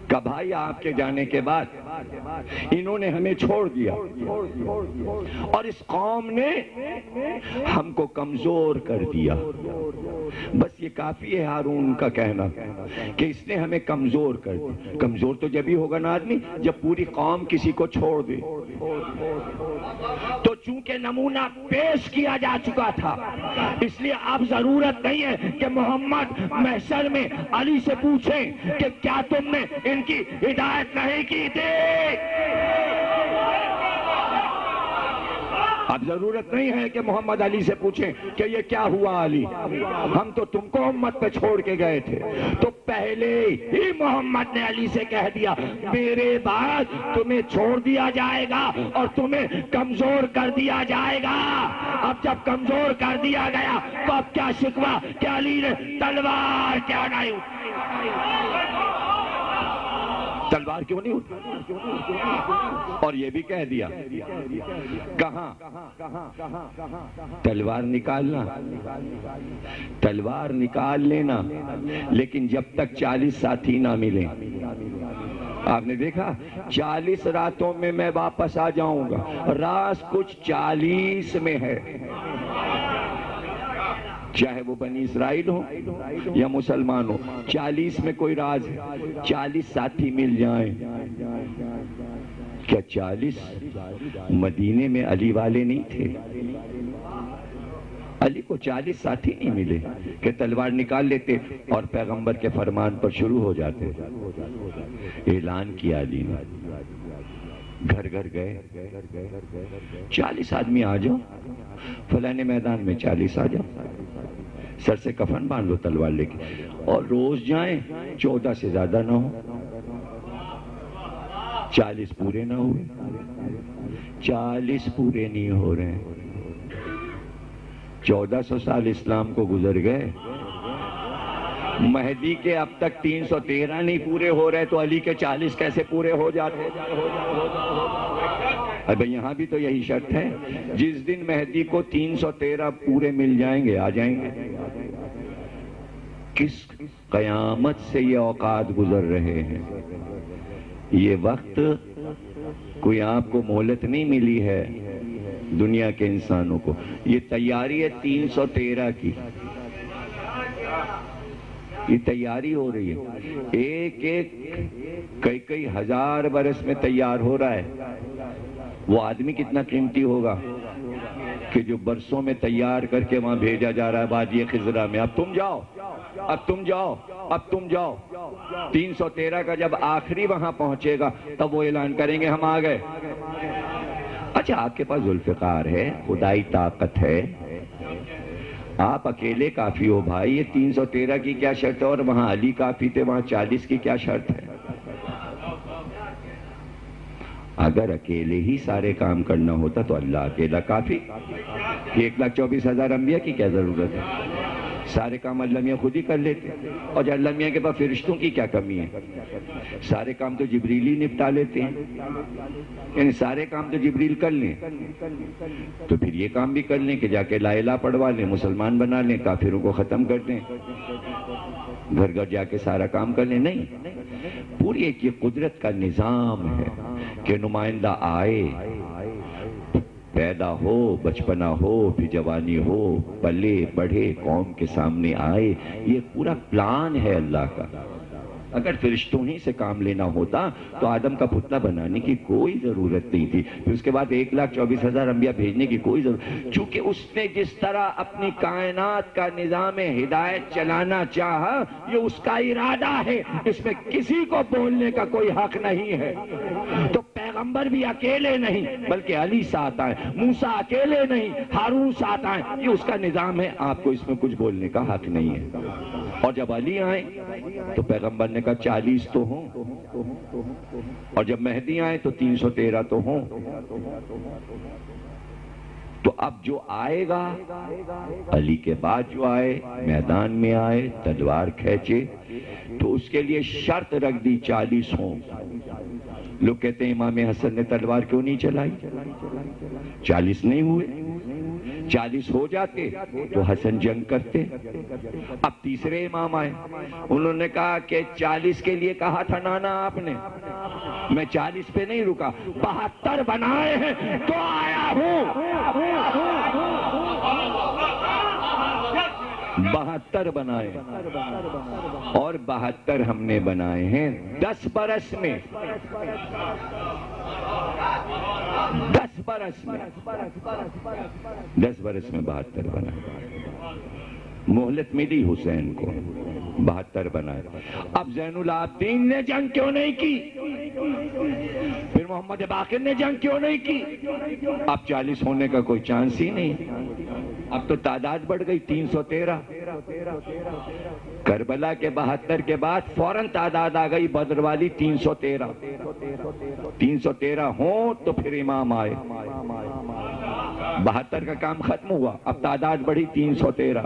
کہ بھائی آپ کے جانے کے بعد انہوں نے ہمیں چھوڑ دیا اور اس قوم نے ہم کو کمزور کر دیا. بس یہ کافی ہے ہارون کا کہنا کہ اس نے ہمیں کمزور کر دیا. کمزور تو جب ہی ہوگا نا آدمی جب پوری قوم کسی کو چھوڑ دے. تو چونکہ نمونہ پیش کیا جا چکا تھا اس لیے اب ضرورت نہیں ہے کہ محمد محشر میں علی سے پوچھیں کہ کیا تم نے ان کی ہدایت نہیں کی تھی. اب ضرورت نہیں ہے کہ محمد علی سے پوچھیں کہ یہ کیا ہوا علی، ہم تو تم کو امت پہ چھوڑ کے گئے تھے. تو پہلے ہی محمد نے علی سے کہہ دیا میرے بعد تمہیں چھوڑ دیا جائے گا اور تمہیں کمزور کر دیا جائے گا. اب جب کمزور کر دیا گیا تو اب کیا شکوہ کہ علی نے تلوار کیا نہیں اٹھائی، تلوار کیوں نہیں اٹھائی. اور یہ بھی کہہ دیا کہاں تلوار نکالنا، تلوار نکال لینا لیکن جب تک 40 ساتھی نہ ملیں. آپ نے دیکھا 40 راتوں میں واپس آ جاؤں گا، راز کچھ 40 میں ہے. چاہے وہ بنی اسرائیل ہو یا مسلمان ہو، 40 میں کوئی راز ہے. 40 ساتھی مل جائیں. کیا 40 مدینے میں علی والے نہیں تھے؟ علی کو 40 ساتھی نہیں ملے کہ تلوار نکال لیتے اور پیغمبر کے فرمان پر شروع ہو جاتے. اعلان کیا علی نے، گھر گھر گئے 40 آدمی آ جاؤ، فلانے میدان میں 40 آ جاؤ، سر سے کفن باندھ لو تلوار لے کے اور روز جائیں. 14 سے زیادہ نہ ہو، 40 پورے نہ ہوئے، 40 پورے نہیں ہو رہے. 1400 سال اسلام کو گزر گئے، مہدی کے اب تک 313 نہیں پورے ہو رہے تو علی کے 40 کیسے پورے ہو جاتے؟ اب یہاں بھی تو یہی شرط ہے، جس دن مہدی کو 313 پورے مل جائیں گے آ جائیں گے. کس قیامت سے یہ اوقات گزر رہے ہیں. یہ وقت کوئی آپ کو مہلت نہیں ملی ہے دنیا کے انسانوں کو، یہ تیاری ہے 313 کی. یہ تیاری ہو رہی ہے، ایک ایک کئی ہزار برس میں تیار ہو رہا ہے. وہ آدمی کتنا قیمتی ہوگا کہ جو برسوں میں تیار کر کے وہاں بھیجا جا رہا ہے وادی خضرا میں. اب تم جاؤ، اب تم جاؤ، اب تم جاؤ. 313 کا جب آخری وہاں پہنچے گا تب وہ اعلان کریں گے ہم آ گئے. اچھا آپ کے پاس ذوالفقار ہے، خدائی طاقت ہے، آپ اکیلے کافی ہو بھائی. یہ 313 کی کیا شرط ہے اور وہاں علی کافی تھے، وہاں 40 کی کیا شرط ہے؟ اگر اکیلے ہی سارے کام کرنا ہوتا تو اللہ اکیلا کافی. 1,24,000 انبیاء کی کیا ضرورت ہے؟ سارے کام اللہ میاں خود ہی کر لیتے. اور جو اللہ میاں کے پاس فرشتوں کی کیا کمی ہے؟ سارے کام تو جبریل ہی نپٹا لیتے ہیں. یعنی سارے کام تو جبریل کر لیں تو پھر یہ کام بھی کر لیں کہ جا کے لا الہ پڑھوا لیں، مسلمان بنا لیں، کافروں کو ختم کر دیں، گھر گھر جا کے سارا کام کر لیں. نہیں، پوری ایک یہ قدرت کا نظام ہے کہ نمائندہ آئے، پیدا ہو، بچپنا ہو، پھر جوانی ہو، پلے بڑھے، قوم کے سامنے آئے. یہ پورا پلان ہے اللہ کا. اگر فرشتوں ہی سے کام لینا ہوتا تو آدم کا پتلا بنانے کی کوئی ضرورت نہیں تھی. پھر اس کے بعد 1,24,000 انبیاء بھیجنے کی کوئی ضرورت، چونکہ اس نے جس طرح اپنی کائنات کا نظام ہدایت چلانا چاہا یہ اس کا ارادہ ہے، اس میں کسی کو بولنے کا کوئی حق نہیں ہے. تو پیغمبر بھی اکیلے نہیں بلکہ علی ساتھ آئے، موسیٰ اکیلے نہیں ہارون ساتھ آئے. یہ اس کا نظام ہے، آپ کو اس میں کچھ بولنے کا حق نہیں ہے. اور جب علی آئے تو پیغمبر نے کہا 40 تو ہوں، اور جب مہدی آئے تو 313 تو ہوں. تو اب جو آئے گا علی کے بعد جو آئے میدان میں آئے تلوار کھینچے تو اس کے لیے شرط رکھ دی 40 ہوں. لوگ کہتے ہیں امام حسن نے تلوار کیوں نہیں چلائی؟ 40 نہیں ہوئے؟ 40 ہو جاتے تو حسن جنگ کرتے. اب تیسرے امام آئے, انہوں نے کہا کہ 40 کے لیے کہا تھا نانا آپ نے, میں 40 پہ نہیں رکا, 72 بنائے ہیں تو آیا ہوں. 72 بنائے اور 72 ہم نے بنائے ہیں 10 برس میں. 10 برس میں 72 بنائے. مہلت ملی حسین کو, 72 بنائے. اب زین العابدین نے جنگ کیوں نہیں کی؟ پھر محمد باقر نے جنگ کیوں نہیں کی؟ اب 40 ہونے کا کوئی چانس ہی نہیں. اب تو تعداد بڑھ گئی 313. کربلا کے 72 کے بعد فوراً تعداد آ گئی بدر والی 313. 313 ہوں تو پھر امام آئے. 72 کا کام ختم ہوا, اب تعداد بڑھی 313.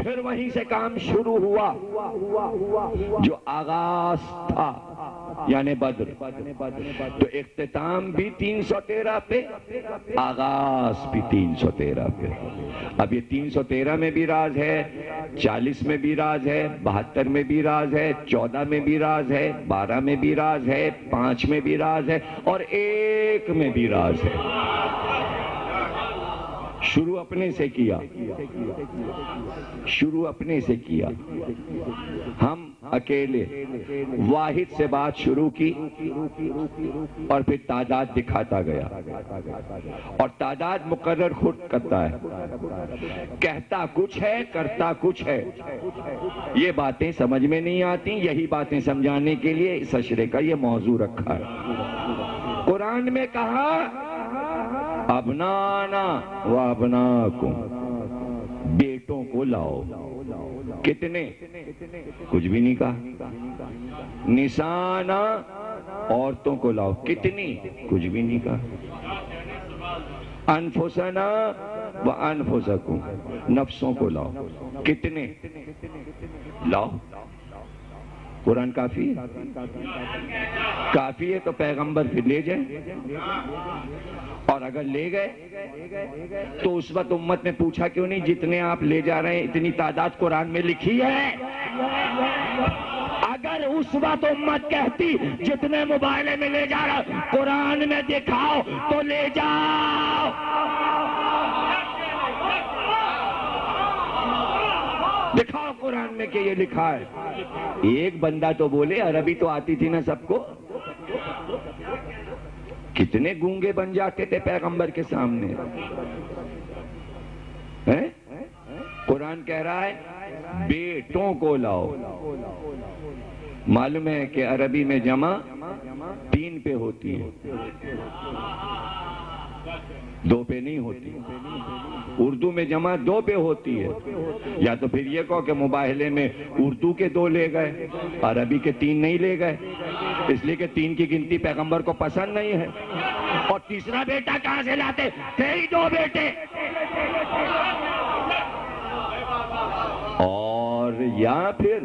پھر وہیں سے کام شروع ہوا جو آغاز تھا یعنی بدر. تو اختتام بھی 313 پہ, آغاز بھی 313 پہ. اب یہ 313 میں بھی راز ہے, 40 میں بھی راز ہے, 72 میں بھی راز ہے, 14 میں بھی راز ہے, 12 میں بھی راز ہے, 5 میں بھی راز ہے اور 1 میں بھی راز ہے. شروع اپنے سے کیا, شروع اپنے سے کیا. ہم اکیلے واحد سے بات شروع کی اور پھر تعداد دکھاتا گیا, اور تعداد مقرر خود کرتا ہے, کہتا کچھ ہے کرتا کچھ ہے. یہ باتیں سمجھ میں نہیں آتی, یہی باتیں سمجھانے کے لیے اس اشرے کا یہ موضوع رکھا ہے. قرآن میں کہا ابنانا و ابناکم, بیٹوں کو لاؤ. کتنے؟ کچھ بھی نہیں کہا. نسانا, عورتوں کو لاؤ. کتنی؟ کچھ بھی نہیں کہا. انفسنا و انفسکم, نفسوں کو لاؤ. کتنے؟ لاؤ. قرآن کافی ہے, کافی ہے تو پیغمبر پھر لے جائیں. اور اگر لے گئے تو اس وقت امت نے پوچھا کیوں نہیں جتنے آپ لے جا رہے ہیں اتنی تعداد قرآن میں لکھی ہے؟ اگر اس وقت امت کہتی جتنے موبائلے میں لے جا رہا قرآن میں دکھاؤ تو لے جاؤ. دکھاؤ قرآن میں کہ یہ لکھا ہے. ایک بندہ تو بولے, عربی تو آتی تھی نا سب کو. کتنے گونگے بن جاتے تھے پیغمبر کے سامنے. قرآن کہہ رہا ہے بیٹوں کو لاؤ. معلوم ہے کہ عربی میں جمع 3 پہ ہوتی ہے, 2 پہ نہیں ہوتی. اردو میں جمع 2 پہ ہوتی ہے. یا تو پھر یہ کہو کہ مباہلے میں اردو کے 2 لے گئے, عربی کے 3 نہیں لے گئے, اس لیے کہ 3 کی گنتی پیغمبر کو پسند نہیں ہے. اور تیسرا بیٹا کہاں سے لاتے؟ تھے ہی 2 بیٹے. اور یا پھر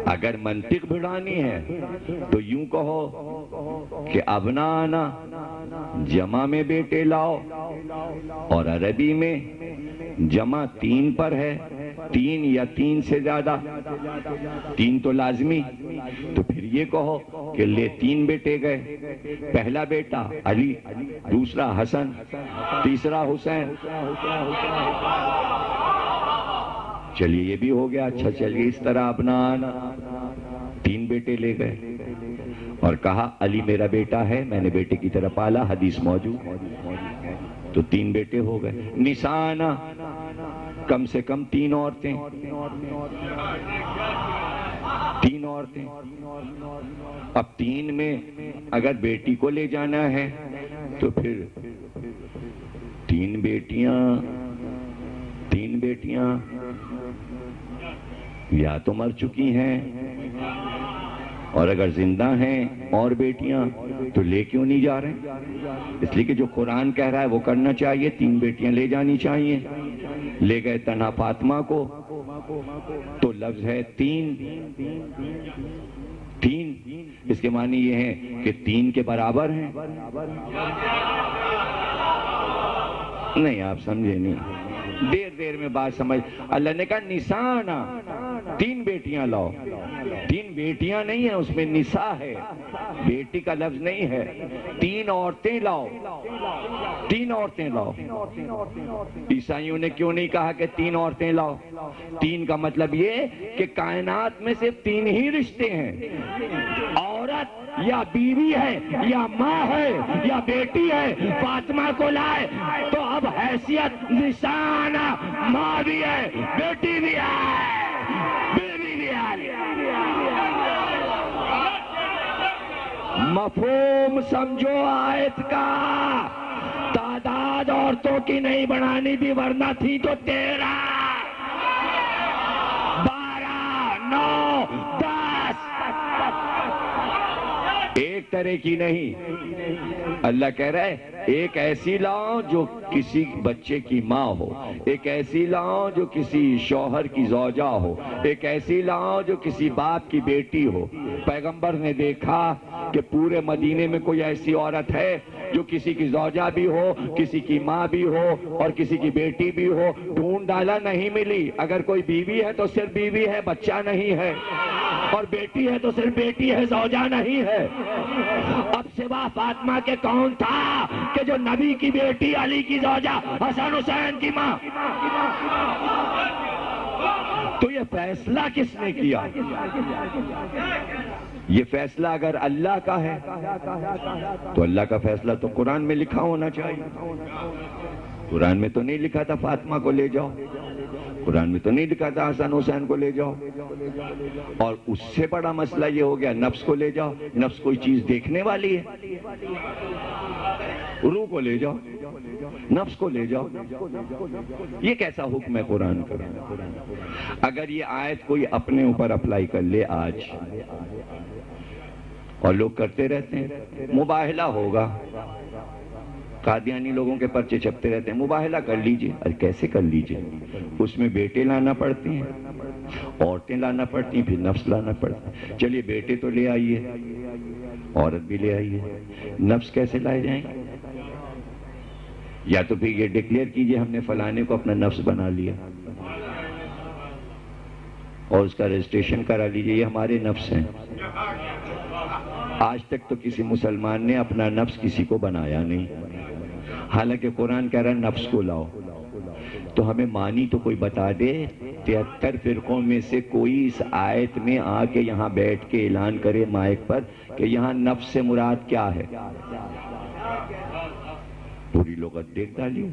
اگر منطق بڑھانی ہے تو یوں کہو کہ ابنانا جمع میں بیٹے لاؤ, اور عربی میں جمع 3 پر ہے, 3 یا 3 سے زیادہ, 3 تو لازمی. تو پھر یہ کہو کہ لے 3 بیٹے گئے, پہلا بیٹا علی, دوسرا حسن, تیسرا حسین. چلیے یہ بھی ہو گیا. اچھا چلیے اس طرح ابنانا 3 بیٹے لے گئے اور کہا علی میرا بیٹا ہے, میں نے بیٹے کی طرح پالا, حدیث موجود. تو 3 بیٹے ہو گئے. نسانا کم سے کم 3 عورتیں, 3 عورتیں. اب 3 میں اگر بیٹی کو لے جانا ہے تو پھر 3 بیٹیاں یا تو مر چکی ہیں, اور اگر زندہ ہیں اور بیٹیاں تو لے کیوں نہیں جا رہے؟ اس لیے کہ جو قرآن کہہ رہا ہے وہ کرنا چاہیے. 3 بیٹیاں لے جانی چاہیے. لے گئے تنہا فاطمہ کو, تو لفظ ہے 3. اس کے معنی یہ ہے کہ 3 کے برابر ہیں. نہیں آپ سمجھے نہیں، دیر دیر میں بات سمجھ. اللہ نے کہا نسانا، 3 بیٹیاں لاؤ. 3 بیٹیاں نہیں ہیں، اس میں نساء ہے، بیٹی کا لفظ نہیں ہے. 3 عورتیں لاؤ، 3 عورتیں لاؤ. عیسائیوں نے کیوں نہیں کہا کہ 3 عورتیں لاؤ؟ 3 کا مطلب یہ کہ کائنات میں صرف 3 ہی رشتے ہیں، عورت یا بیوی ہے یا ماں ہے یا بیٹی ہے. فاطمہ کو لائے تو اب حیثیت نشانہ، ماں بھی ہے، بیٹی بھی ہے، بیوی بھی ہے. مفہوم سمجھو آیت کا. تعداد عورتوں کی نہیں بڑھانی تھی، ورنہ تھی تو 13، 12، 9، 10. ایک طرح کی نہیں. اللہ کہہ رہا ہے ایک ایسی لاؤ جو کسی بچے کی ماں ہو، ایک ایسی لاؤ جو کسی شوہر کی زوجہ ہو، ایک ایسی لاؤ جو کسی باپ کی بیٹی ہو. پیغمبر نے دیکھا کہ پورے مدینے میں کوئی ایسی عورت ہے جو کسی کی زوجہ بھی ہو، کسی کی ماں بھی ہو اور کسی کی بیٹی بھی ہو. ڈھونڈ ڈالا، نہیں ملی. اگر کوئی بیوی ہے تو صرف بیوی ہے، بچہ نہیں ہے، اور بیٹی ہے تو صرف بیٹی ہے، زوجہ نہیں ہے. اب سوا فاطمہ کے کون تھا کہ جو نبی کی بیٹی، علی کی زوجہ، حسن حسین کی ماں؟ تو یہ فیصلہ کس نے کیا؟ یہ فیصلہ اگر اللہ کا ہے تو اللہ کا فیصلہ تو قرآن میں لکھا ہونا چاہیے. قرآن میں تو نہیں لکھا تھا فاطمہ کو لے جاؤ، قرآن میں تو نہیں لکھا تھا حسن حسین کو لے جاؤ. اور اس سے بڑا مسئلہ یہ ہو گیا نفس کو لے جاؤ. نفس کوئی چیز دیکھنے والی ہے؟ روح کو لے جاؤ، نفس کو لے جاؤ. یہ کیسا حکم ہے قرآن کا؟ اگر یہ آیت کوئی اپنے اوپر اپلائی کر لے آج، اور لوگ کرتے رہتے ہیں، مباہلہ ہوگا. قادیانی لوگوں کے پرچے چھپتے رہتے ہیں، مباہلہ کر لیجئے. ارے کیسے کر لیجئے؟ اس میں بیٹے لانا پڑتے ہیں، عورتیں لانا پڑتی ہیں، پھر نفس لانا پڑتا ہے. چلیے بیٹے تو لے آئیے، عورت بھی لے آئیے، نفس کیسے لائے جائیں؟ یا تو پھر یہ ڈکلیئر کیجئے ہم نے فلانے کو اپنا نفس بنا لیا اور اس کا رجسٹریشن کرا لیجئے، یہ ہمارے نفس ہیں. آج تک تو کسی مسلمان نے اپنا نفس کسی کو بنایا نہیں، حالانکہ قرآن کہہ رہا ہے نفس کو لاؤ. تو ہمیں معنی تو کوئی بتا دے. 73 فرقوں میں سے کوئی اس آیت میں آ کے یہاں بیٹھ کے اعلان کرے مائک پر کہ یہاں نفس سے مراد کیا ہے. پوری لغت دیکھ ڈالی،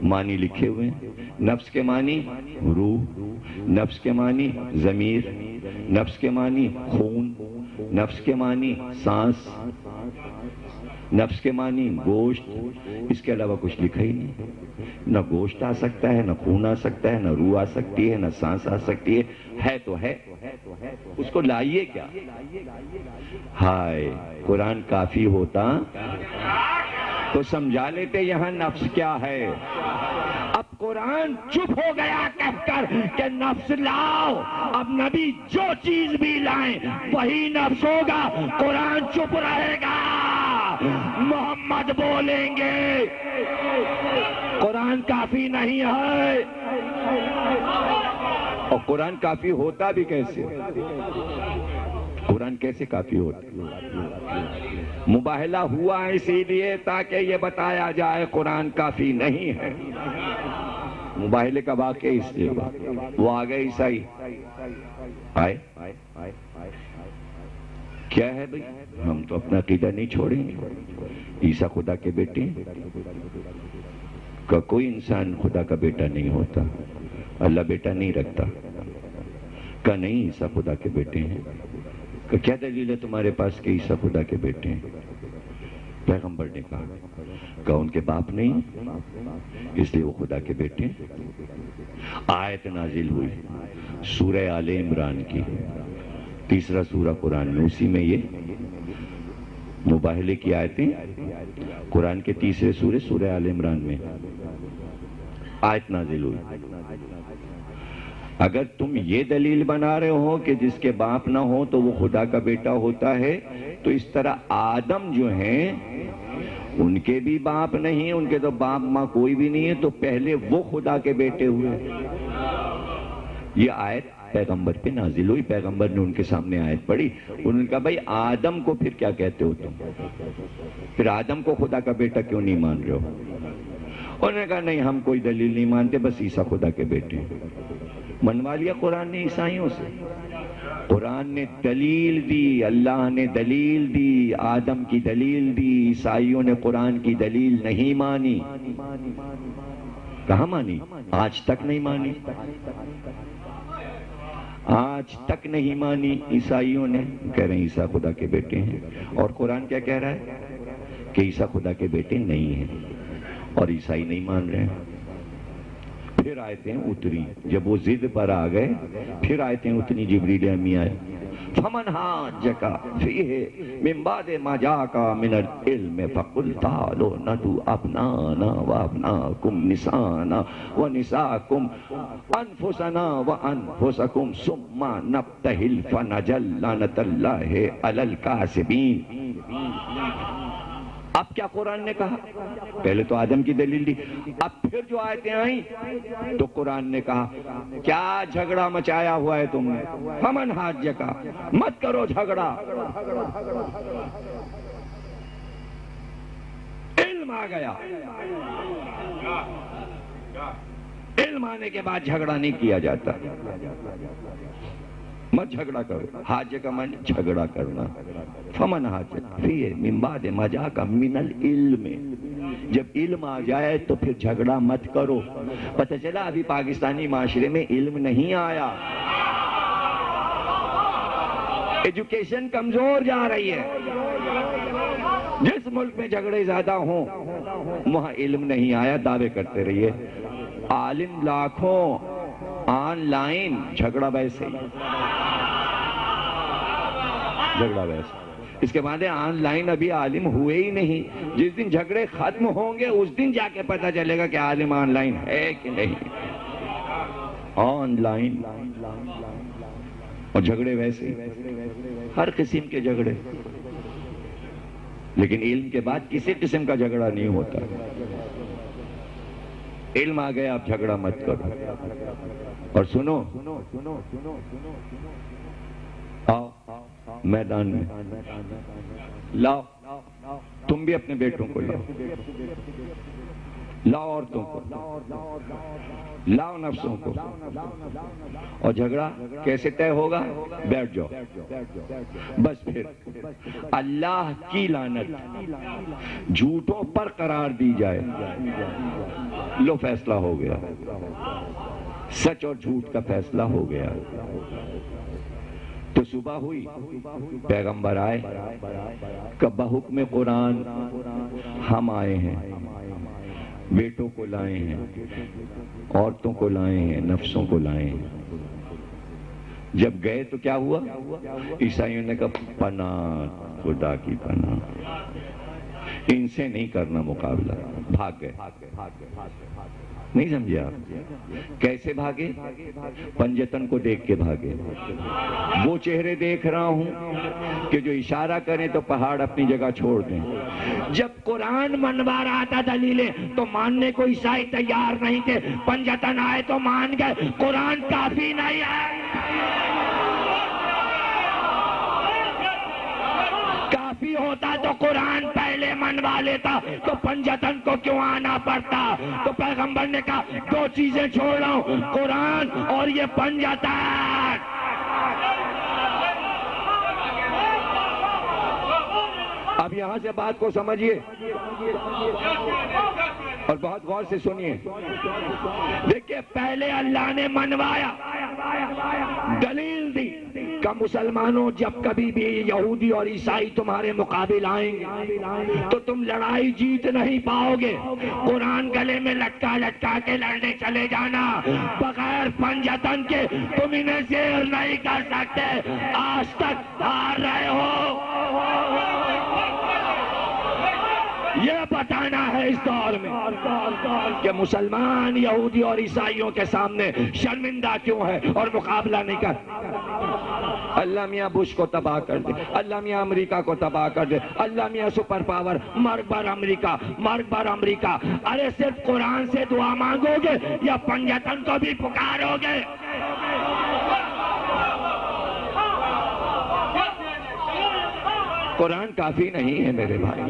معنی لکھے ہوئے ہیں. نفس کے معنی روح، نفس کے معنی ضمیر، نفس کے معنی خون، نفس کے معنی سانس، نفس کے معنی گوشت. اس کے علاوہ کچھ لکھا ہی نہیں. نہ گوشت آ سکتا ہے، نہ خون آ سکتا ہے، نہ روح آ سکتی ہے، نہ سانس آ سکتی ہے. ہے تو ہے، اس کو لائیے کیا؟ ہائے قرآن کافی ہوتا تو سمجھا لیتے یہاں نفس کیا ہے. اب قرآن چپ ہو گیا کہہ کر کہ نفس لاؤ. اب نبی جو چیز بھی لائیں وہی نفس ہوگا. قرآن چپ رہے گا، محمد بولیں گے. قرآن کافی نہیں ہے. اور قرآن کافی ہوتا بھی کیسے؟ قرآن کیسے کافی ہوتا؟ مباہلہ ہوا اسی لیے تاکہ یہ بتایا جائے قرآن کافی نہیں ہے. مباہلے کا واقعہ اس لیے وہ آ گئے عیسائی آئے. کیا ہے بھئی؟ ہم تو اپنا عقیدہ نہیں چھوڑیں گے، عیسیٰ خدا کے بیٹے ہیں. کہ کوئی انسان خدا کا بیٹا نہیں ہوتا، اللہ بیٹا نہیں رکھتا. کہ نہیں عیسیٰ خدا کے بیٹے ہیں. کہ کیا دلیل ہے تمہارے پاس کہ عیسیٰ خدا کے بیٹے ہیں؟ پیغمبر نے کہا کہ ان کے باپ نہیں اس لیے وہ خدا کے بیٹے ہیں. آیت نازل ہوئی سورہ آل عمران کی، 3 سورہ قرآن میں، اسی میں یہ مباہلے کی آیتیں قرآن کے 3 سورے سورہ آل عمران میں آیت نازل ہوئی. اگر تم یہ دلیل بنا رہے ہو کہ جس کے باپ نہ ہو تو وہ خدا کا بیٹا ہوتا ہے، تو اس طرح آدم جو ہیں ان کے بھی باپ نہیں، ان کے تو باپ ماں کوئی بھی نہیں ہے، تو پہلے وہ خدا کے بیٹے ہوئے۔ یہ آیت پیغمبر پہ نازل ہوئی، پیغمبر نے ان کے سامنے آیت پڑھی، انہوں نے کہا بھائی آدم کو پھر کیا کہتے ہو تم؟ پھر آدم کو خدا کا بیٹا کیوں نہیں مان رہے ہو؟ انہوں نے کہا نہیں، ہم کوئی دلیل نہیں مانتے، بس عیسیٰ خدا کے بیٹے ہیں۔ منوا لیا قرآن نے عیسائیوں سے۔ قرآن نے دلیل دی، اللہ نے دلیل دی، آدم کی دلیل دی، عیسائیوں نے قرآن کی دلیل نہیں مانی۔ کہاں مانی؟ آج تک نہیں مانی، آج تک نہیں مانی عیسائیوں نے۔ کہہ رہے ہیں عیسیٰ خدا کے بیٹے ہیں، اور قرآن کیا کہہ رہا ہے کہ عیسیٰ خدا کے بیٹے نہیں ہیں، اور عیسائی نہیں مان رہے ہیں۔ پھر آیتیں اتری، جب وہ ضد پر آ گئے پھر آیتیں اتنی، جبریل امی آئے، فَمَنْ حَاجَّكَ فِيهِ مِنْ بَعْدِ مَا جَاءَكَ مِنَ الْعِلْمِ فَقُلْ تَعَالُوا نَدْعُوا أَبْنَاءَنَا وَأَبْنَاءَكُمْ نِسَاءَنَا وَنِسَاءَكُمْ أَنفُسَنَا وَأَنفُسَكُمْ ثُمَّ نَبْتَهِلْ فَنَجْعَلْ لَعْنَةَ اللَّهِ عَلَى الْكَاذِبِينَ۔ اب کیا قرآن نے کہا؟ پہلے تو آدم کی دلیل دی، اب پھر جو آیتیں آئیں تو قرآن نے کہا کیا جھگڑا مچایا ہوا ہے تم نے؟ فمن حاجکا، مت کرو جھگڑا، علم آ گیا، علم آنے کے بعد جھگڑا نہیں کیا جاتا۔ مت جھگڑا کرو، حاج کا من جھگڑا کرنا۔ فمن حاجت فیہ من بعد ما جاءک من العلم، جب علم آ جائے تو پھر جھگڑا مت کرو۔ پتہ چلا ابھی پاکستانی معاشرے میں علم نہیں آیا، ایجوکیشن کمزور جا رہی ہے۔ جس ملک میں جھگڑے زیادہ ہوں وہاں علم نہیں آیا، دعوے کرتے رہیے، عالم لاکھوں، آن لائن جھگڑا ویسے ہی، جھگڑا ویسے۔ اس کے بعد آن لائن ابھی عالم ہوئے ہی نہیں، جس دن جھگڑے ختم ہوں گے اس دن جا کے پتہ چلے گا کہ عالم آن لائن ہے کہ نہیں۔ آن لائن اور جھگڑے ویسے، ہر قسم کے جھگڑے، لیکن علم کے بعد کسی قسم کا جھگڑا نہیں ہوتا۔ علم آ گیا، اب جھگڑا مت کرو۔ اور سنو، آؤ میدان میں، لاؤ تم بھی اپنے بیٹوں کو لاؤ، لاؤ عورتوں کو، لاؤ نفسوں کو، اور جھگڑا کیسے طے ہوگا؟ بیٹھ جاؤ، بس پھر اللہ کی لعنت جھوٹوں پر قرار دی جائے، لو فیصلہ ہو گیا، سچ اور جھوٹ کا فیصلہ ہو گیا۔ تو صبح ہوئی، پیغمبر آئے، کہ بحکم قرآن ہم آئے ہیں، بیٹوں کو لائے ہیں، عورتوں کو لائے ہیں، نفسوں کو لائے ہیں۔ جب گئے تو کیا ہوا؟ عیسائیوں نے کہا پناہ، خدا کی پناہ، ان سے نہیں کرنا مقابلہ، بھاگ گئے۔ نہیں سمجھے آپ؟ کیسے بھاگے؟ پنجتن کو دیکھ کے بھاگے۔ وہ چہرے دیکھ رہا ہوں کہ جو اشارہ کریں تو پہاڑ اپنی جگہ چھوڑ دیں۔ جب قرآن منوا رہا تھا دلیلیں تو ماننے کو عیسائی تیار نہیں تھے، پنجتن آئے تو مان گئے۔ قرآن کافی نہیں ہے، کافی ہوتا تو قرآن پہلے منوا لیتا، تو پنجتن کو کیوں آنا پڑتا؟ تو پیغمبر نے کہا دو چیزیں چھوڑ رہا ہوں، قرآن اور یہ پنجتن۔ اب یہاں سے بات کو سمجھیے اور بہت غور سے سنیے۔ دیکھیں، پہلے اللہ نے منوایا، دلیل دی کہ مسلمانوں جب کبھی بھی یہودی اور عیسائی تمہارے مقابل آئیں گے تو تم لڑائی جیت نہیں پاؤ گے، قرآن گلے میں لٹکا لٹکا کے لڑنے چلے جانا، بغیر پنجتن کے تم انہیں زیر نہیں کر سکتے، آج تک ہار رہے ہو۔ یہ بتانا ہے اس دور میں کہ مسلمان یہودی اور عیسائیوں کے سامنے شرمندہ کیوں ہے اور مقابلہ نہیں کر۔ اللہ میاں بش کو تباہ کر دے، اللہ میاں امریکہ کو تباہ کر دے، اللہ میاں سپر پاور، مرگ بر امریکہ، مرگ بر امریکہ۔ ارے صرف قرآن سے دعا مانگو گے یا پنجتن کو بھی پکارو گے؟ قرآن کافی نہیں ہے میرے بھائی،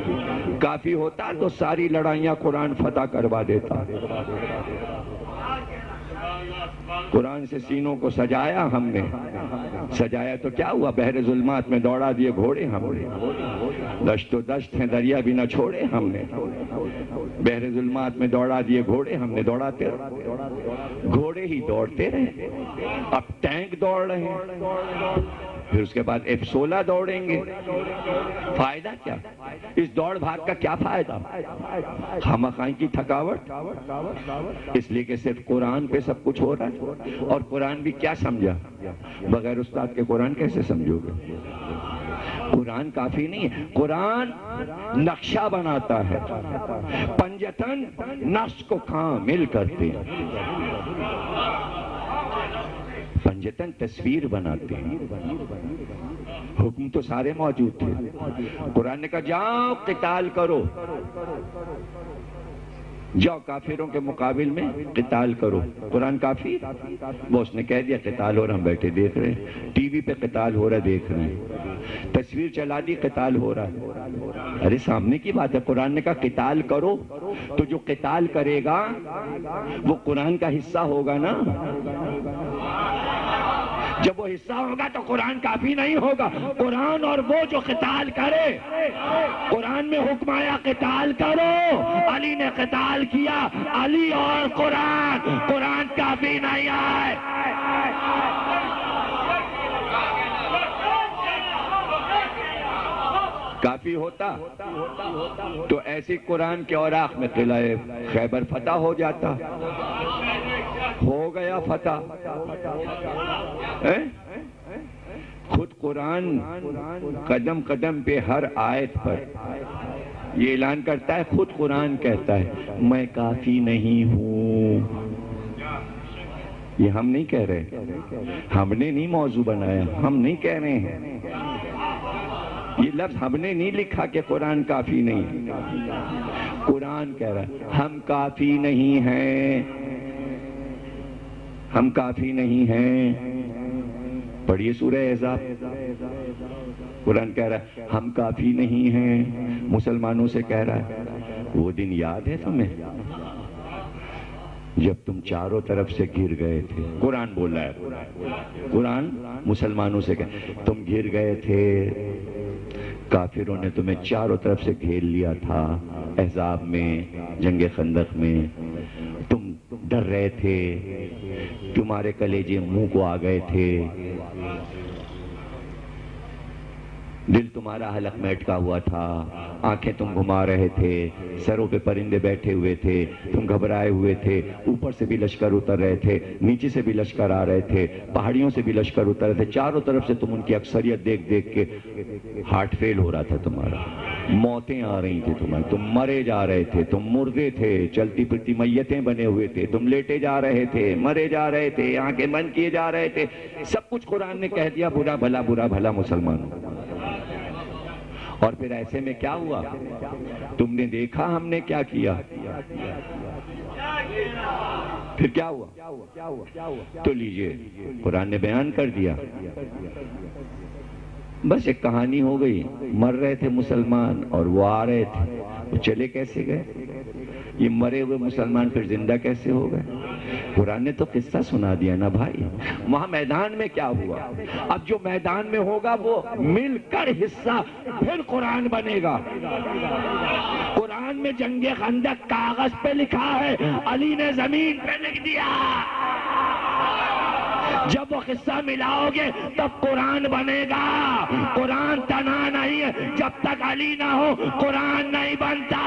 کافی ہوتا تو ساری لڑائیاں قرآن فتح کروا دیتا۔ قرآن سے سینوں کو سجایا ہم نے، سجایا تو کیا ہوا؟ بحر ظلمات میں دوڑا دیے گھوڑے ہم نے، دشت و دشت ہیں دریا بھی نہ چھوڑے ہم نے، بحر ظلمات میں دوڑا دیے گھوڑے ہم نے، دوڑاتے گھوڑے ہی دوڑتے رہے، اب ٹینک دوڑ رہے ہیں، پھر اس کے بعد F-16 دوڑیں گے، فائدہ کیا؟ اس دوڑ بھاگ کا کیا فائدہ؟ خامخواہ کی تھکاوٹ، اس لیے کہ صرف قرآن پہ سب کچھ ہو رہا ہے، اور قرآن بھی کیا سمجھا؟ بغیر استاد کے قرآن کیسے سمجھو گے؟ قرآن کافی نہیں ہے، قرآن نقشہ بناتا ہے، پنجتن نفس کو کامل کرتے ہیں، پنجتن تصویر بناتے ہیں۔ حکم تو سارے موجود تھے، قرآن نے کہا جاؤ قتال کرو، جاؤ کافروں کے مقابل میں قتال کرو۔ قرآن کافی؟ وہ اس نے کہہ دیا قتال ہو رہا، ہم بیٹھے دیکھ رہے ہیں، ٹی وی پہ قتال ہو رہا دیکھ رہے ہیں، تصویر چلا دی قتال ہو رہا۔ ارے سامنے کی بات ہے، قرآن نے کہا قتال کرو، تو جو قتال کرے گا وہ قرآن کا حصہ ہوگا نا، جب وہ حصہ ہوگا تو قرآن کافی نہیں ہوگا۔ قرآن اور وہ جو قتال کرے، قرآن میں حکم آیا قتال کرو، علی نے قتال کیا، علی اور قرآن، قرآن کافی نہیں ہے۔ کافی ہوتا تو ایسی قرآن کے اوراق میں قلعہ خیبر فتح ہو جاتا، ہو گیا فتح۔ خود قرآن قدم قدم پہ ہر آیت پر یہ اعلان کرتا ہے، خود قرآن کہتا ہے میں کافی نہیں ہوں۔ یہ ہم نہیں کہہ رہے، ہم نے نہیں موضوع بنایا، ہم نہیں کہہ رہے ہیں، یہ لفظ ہم نے نہیں لکھا کہ قرآن کافی نہیں، قرآن کہہ رہا ہے ہم کافی نہیں ہیں، ہم کافی نہیں ہیں۔ پڑھیے سورہ احزاب، قرآن کہہ رہا ہے ہم کافی نہیں ہیں، مسلمانوں سے کہہ رہا ہے۔ وہ دن یاد ہے تمہیں جب تم چاروں طرف سے گر گئے تھے؟ قرآن بول رہا ہے، قرآن مسلمانوں سے کہہ، تم گر گئے تھے، کافروں نے تمہیں چاروں طرف سے گھیر لیا تھا، احزاب میں، جنگ خندق میں، تم ڈر رہے تھے، تمہارے کلیجے منہ کو آ گئے تھے، دل تمہارا حلق میں اٹکا ہوا تھا، آنکھیں تم گھما رہے تھے، سروں پہ پرندے بیٹھے ہوئے تھے، تم گھبرائے ہوئے تھے، اوپر سے بھی لشکر اتر رہے تھے، نیچے سے بھی لشکر آ رہے تھے، پہاڑیوں سے بھی لشکر اتر رہے تھے، چاروں طرف سے تم ان کی اکثریت دیکھ دیکھ کے ہارٹ فیل ہو رہا تھا تمہارا، موتیں آ رہی تھی تمہاری، تم مرے جا رہے تھے، تم مردے تھے، چلتی پھرتی میتیں بنے ہوئے تھے، تم لیٹے جا رہے تھے، مرے جا رہے تھے، آنکھیں بند کیے جا رہے تھے، سب کچھ قرآن نے کہہ دیا، برا بھلا مسلمانوں۔ اور پھر ایسے میں کیا ہوا؟ تم نے دیکھا ہم نے کیا کیا، پھر کیا ہوا؟ تو لیجئے قرآن نے بیان کر دیا، بس ایک کہانی ہو گئی، مر رہے تھے مسلمان اور وہ آ رہے تھے، وہ چلے کیسے گئے؟ یہ مرے ہوئے مسلمان پھر زندہ کیسے ہو گئے؟ قرآن نے تو قصہ سنا دیا نا بھائی۔ وہاں میدان میں کیا ہوا؟ اب جو میدان میں ہوگا وہ مل کر حصہ پھر قرآن بنے گا۔ قرآن میں جنگ خندق کاغذ پہ لکھا ہے، علی نے زمین پہ لکھ دیا۔ جب وہ قصہ ملاؤ گے تب قرآن بنے گا۔ قرآن تنا نہیں ہے، جب تک علی نہ ہو قرآن نہیں بنتا۔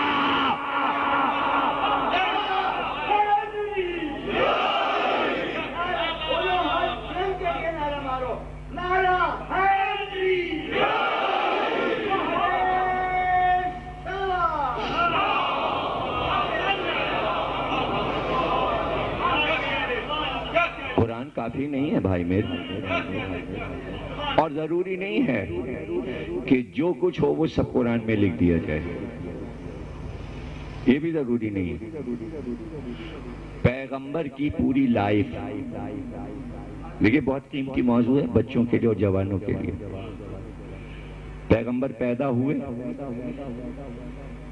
کافی نہیں ہے بھائی میرے، اور ضروری نہیں ہے کہ جو کچھ ہو وہ سب قرآن میں لکھ دیا جائے، یہ بھی ضروری نہیں ہے۔ پیغمبر کی پوری لائف، دیکھیے بہت قیمتی موضوع ہے بچوں کے لیے اور جوانوں کے لیے۔ پیغمبر پیدا ہوئے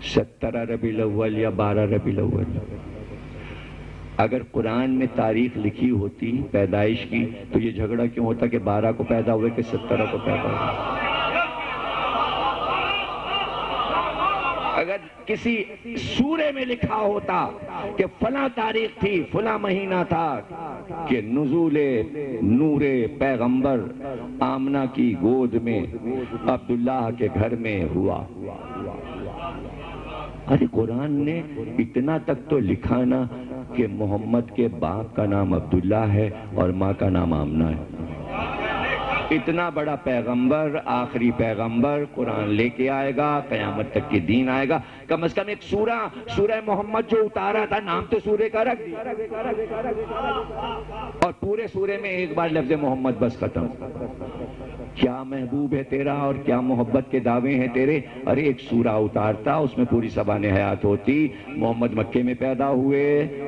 17 ربیع الاول یا 12 ربیع الاول، اگر قرآن میں تاریخ لکھی ہوتی پیدائش کی تو یہ جھگڑا کیوں ہوتا کہ 12 کو پیدا ہوئے کہ 17 کو پیدا ہوئے؟ اگر کسی سورے میں لکھا ہوتا کہ فلاں تاریخ تھی، فلاں مہینہ تھا کہ نزول نور پیغمبر آمنہ کی گود میں عبداللہ کے گھر میں ہوا، ارے قرآن نے اتنا تک تو لکھا نا کہ محمد کے باپ کا نام عبداللہ ہے اور ماں کا نام آمنہ ہے۔ اتنا بڑا پیغمبر، آخری پیغمبر، قرآن لے کے آئے گا، قیامت تک کے دین آئے گا، کم از کم ایک سورہ محمد جو اتارا تھا نام تو سورے کا رکھ دیا، اور پورے سورے میں ایک بار لفظ محمد بس ختم۔ کیا محبوب ہے تیرا اور کیا محبت کے دعوے ہیں تیرے، ارے ایک سورہ اتارتا اس میں پوری زبان حیات ہوتی۔ محمد مکے میں پیدا ہوئے،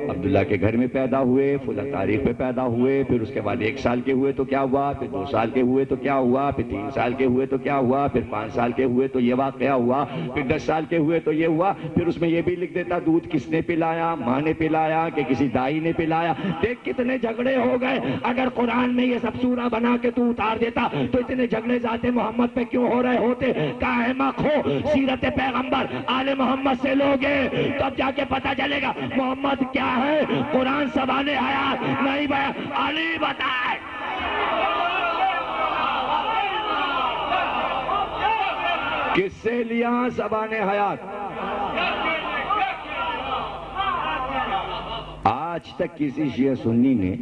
عبداللہ کے گھر میں پیدا ہوئے، فلاں تاریخ پہ پیدا ہوئے، پھر اس کے بعد 1 سال کے ہوئے تو کیا ہوا، پھر 2 سال کے ہوئے تو کیا ہوا، پھر 3 سال کے ہوئے تو کیا ہوا، پھر 5 سال کے ہوئے تو یہ واقعہ ہوا، پھر 10 سال کے ہوئے تو یہ ہوا، پھر اس میں یہ بھی لکھ دیتا دودھ کس نے پلایا، ماں نے پلایا کہ کسی دائی نے پلایا۔ دیکھ کتنے جھگڑے ہو گئے، اگر قرآن میں یہ سب سورہ بنا کے تو اتار دیتا تو اتنے جھگڑے ذات محمد پہ کیوں ہو رہے ہوتے؟ کا احمق ہو، سیرت پیغمبر آل محمد سے لوگے تب جا کے پتہ چلے گا محمد کیا ہے۔ قرآن زبان حیات نہیں بیان، علی بتائے۔ کس سے لیا زبان حیات؟ آج تک کسی شیعہ سنی نے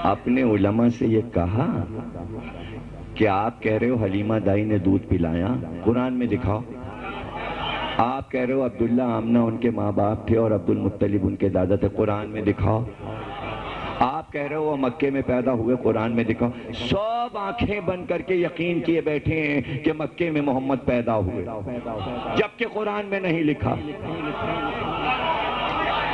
اپنے علماء سے یہ کہا کہ آپ کہہ رہے ہو حلیمہ دائی نے دودھ پلایا، قرآن میں دکھاؤ۔ آپ کہہ رہے ہو عبداللہ آمنہ ان کے ماں باپ تھے اور عبد المطلب ان کے دادا تھے، قرآن میں دکھاؤ۔ آپ کہہ رہے ہو وہ مکے میں پیدا ہوئے، قرآن میں دکھاؤ۔ سب آنکھیں بند کر کے یقین کیے بیٹھے ہیں کہ مکے میں محمد پیدا ہوئے، جبکہ قرآن میں نہیں لکھا۔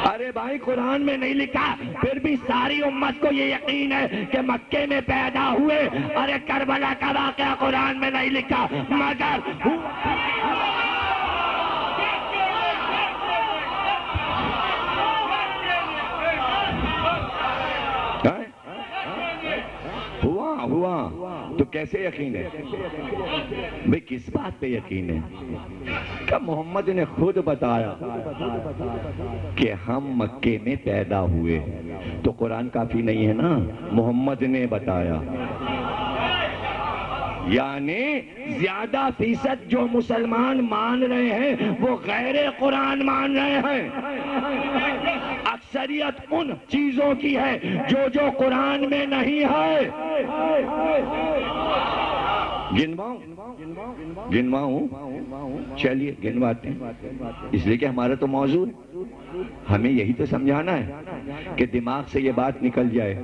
ارے بھائی قرآن میں نہیں لکھا، پھر بھی ساری امت کو یہ یقین ہے کہ مکے میں پیدا ہوئے۔ ارے کربلا کا واقعہ قرآن میں نہیں لکھا، مگر ہوا تو کیسے یقین ہے بھئی؟ کس بات پہ یقین ہے؟ کہ محمد نے خود بتایا کہ ہم مکے میں پیدا ہوئے، تو قرآن کافی نہیں ہے نا، محمد نے بتایا۔ یعنی زیادہ فیصد جو مسلمان مان رہے ہیں وہ غیر قرآن مان رہے ہیں، اکثریت ان چیزوں کی ہے جو قرآن میں نہیں ہے۔ گنواؤں چلیے گنواتے ہیں، اس لیے کہ ہمارا تو موضوع ہے، ہمیں یہی تو سمجھانا ہے کہ دماغ سے یہ بات نکل جائے۔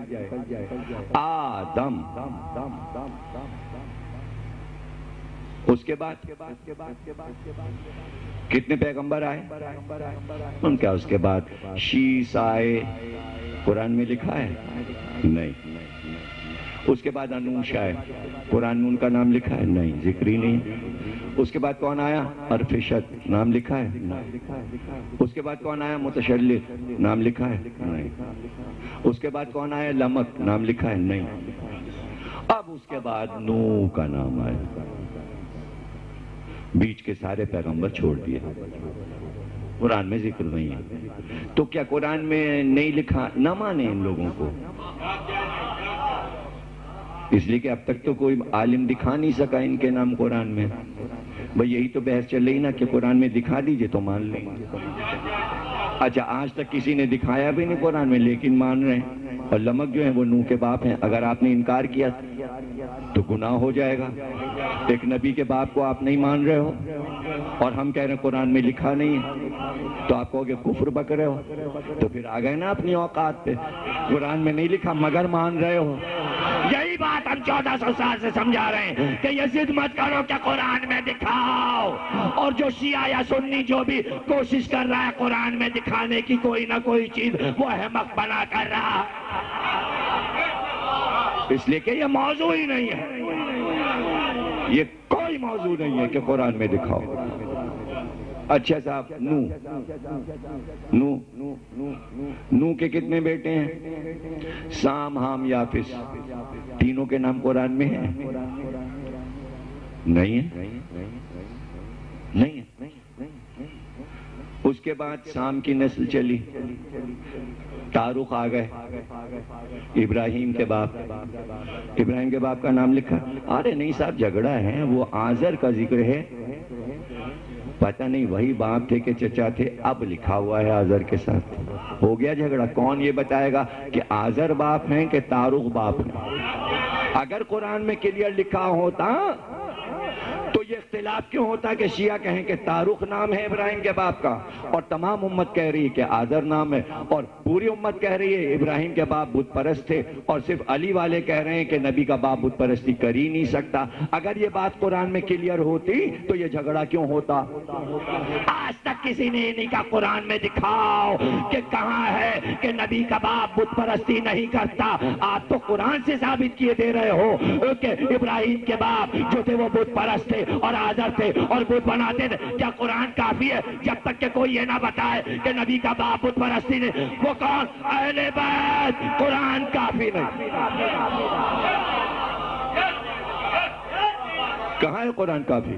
آدم، اس کے بعد کتنے پیغمبر آئے ان کا؟ اس کے بعد شیس آئے، قرآن میں لکھا ہے؟ نہیں۔ اس کے بعد انوش آئے، قرآن میں ان کا نام لکھا ہے؟ نہیں، ذکر ہی نہیں۔ اس کے بعد کون آیا؟ ارفشت، نام لکھا ہے؟ اس کے بعد کون آیا؟ متشلق، نام لکھا ہے؟ نہیں۔ اس کے بعد کون آیا؟ لمک، نام لکھا ہے؟ نہیں۔ اب اس کے بعد نوح کا نام آیا، بیچ کے سارے پیغمبر چھوڑ دیے، قرآن میں ذکر نہیں ہے۔ تو کیا قرآن میں نہیں لکھا؟ نہ مانے ان لوگوں کو، اس لیے کہ اب تک تو کوئی عالم دکھا نہیں سکا ان کے نام قرآن میں۔ بھئی یہی تو بحث چل رہی نا کہ قرآن میں دکھا دیجئے تو مان لیں۔ اچھا آج تک کسی نے دکھایا بھی نہیں قرآن میں لیکن مان رہے ہیں۔ اور لمک جو ہیں وہ نوح کے باپ ہیں. اگر آپ نے انکار کیا تو گناہ ہو جائے گا. ایک نبی کے باپ کو آپ نہیں مان رہے ہو اور ہم کہہ رہے ہیں قرآن میں لکھا نہیں ہے تو آپ کہو گے کفر بک رہے ہو. تو پھر آ گئے نا اپنی اوقات پہ. قرآن میں نہیں لکھا مگر مان رہے ہو. یہی بات ہم 1400 سال سے سمجھا رہے ہیں کہ یہ ضد مت کرو کہ قرآن میں دکھاؤ. اور جو شیعہ یا سنی جو بھی کوشش کر رہا ہے قرآن میں دکھانے کی کوئی نہ کوئی چیز وہ احمق بنا کر رہا. اس لیے کہ یہ موضوع ہی نہیں ہے. یہ کوئی موضوع نہیں ہے کہ قرآن میں دکھاؤ. اچھا صاحب نوح کے کتنے بیٹے ہیں؟ سام، حام، یافس. تینوں کے نام قرآن میں ہیں؟ نہیں ہے. نہیں ہے. اس کے بعد سام کی نسل چلی، تاروخ آ گئے، ابراہیم کے باپ. ابراہیم کے باپ کا نام لکھا؟ ارے نہیں صاحب جھگڑا ہے، وہ آزر کا ذکر ہے. پتہ نہیں وہی باپ تھے کہ چچا تھے، اب لکھا ہوا ہے آزر کے ساتھ. ہو گیا جھگڑا. کون یہ بتائے گا کہ آزر باپ ہیں کہ تاروخ باپ ہیں؟ اگر قرآن میں کلیئر لکھا ہوتا تو یہ اختلاف کیوں ہوتا کہ شیعہ کہیں کہ تاروخ نام ہے ابراہیم کے باپ کا اور تمام امت کہہ رہی ہے کہ آزر نام ہے، اور پوری امت کہہ رہی ہے ابراہیم کے باپ بت پرست تھے، اور صرف علی والے کہہ رہے ہیں کہ نبی کا باپ بت پرستی کر ہی نہیں سکتا. اگر یہ بات قرآن میں کلیئر ہوتی تو یہ جھگڑا کیوں ہوتا؟ آج تک کسی نے نہیں کہا قرآن میں دکھاؤ کہ کہاں ہے کہ نبی کا باپ بت پرستی نہیں کرتا. آپ تو قرآن سے ثابت کیے دے رہے ہو کہ ابراہیم کے باپ جو تھے وہ بت پرست تھے اور آزر تھے اور بت بناتے تھے. کیا قرآن کافی ہے جب تک کہ کوئی یہ نہ بتائے کہ نبی کا باپ بت پرستی نے؟ وہ کون؟ اہل بیت. قرآن کافی نہیں. کہاں ہے قرآن کافی؟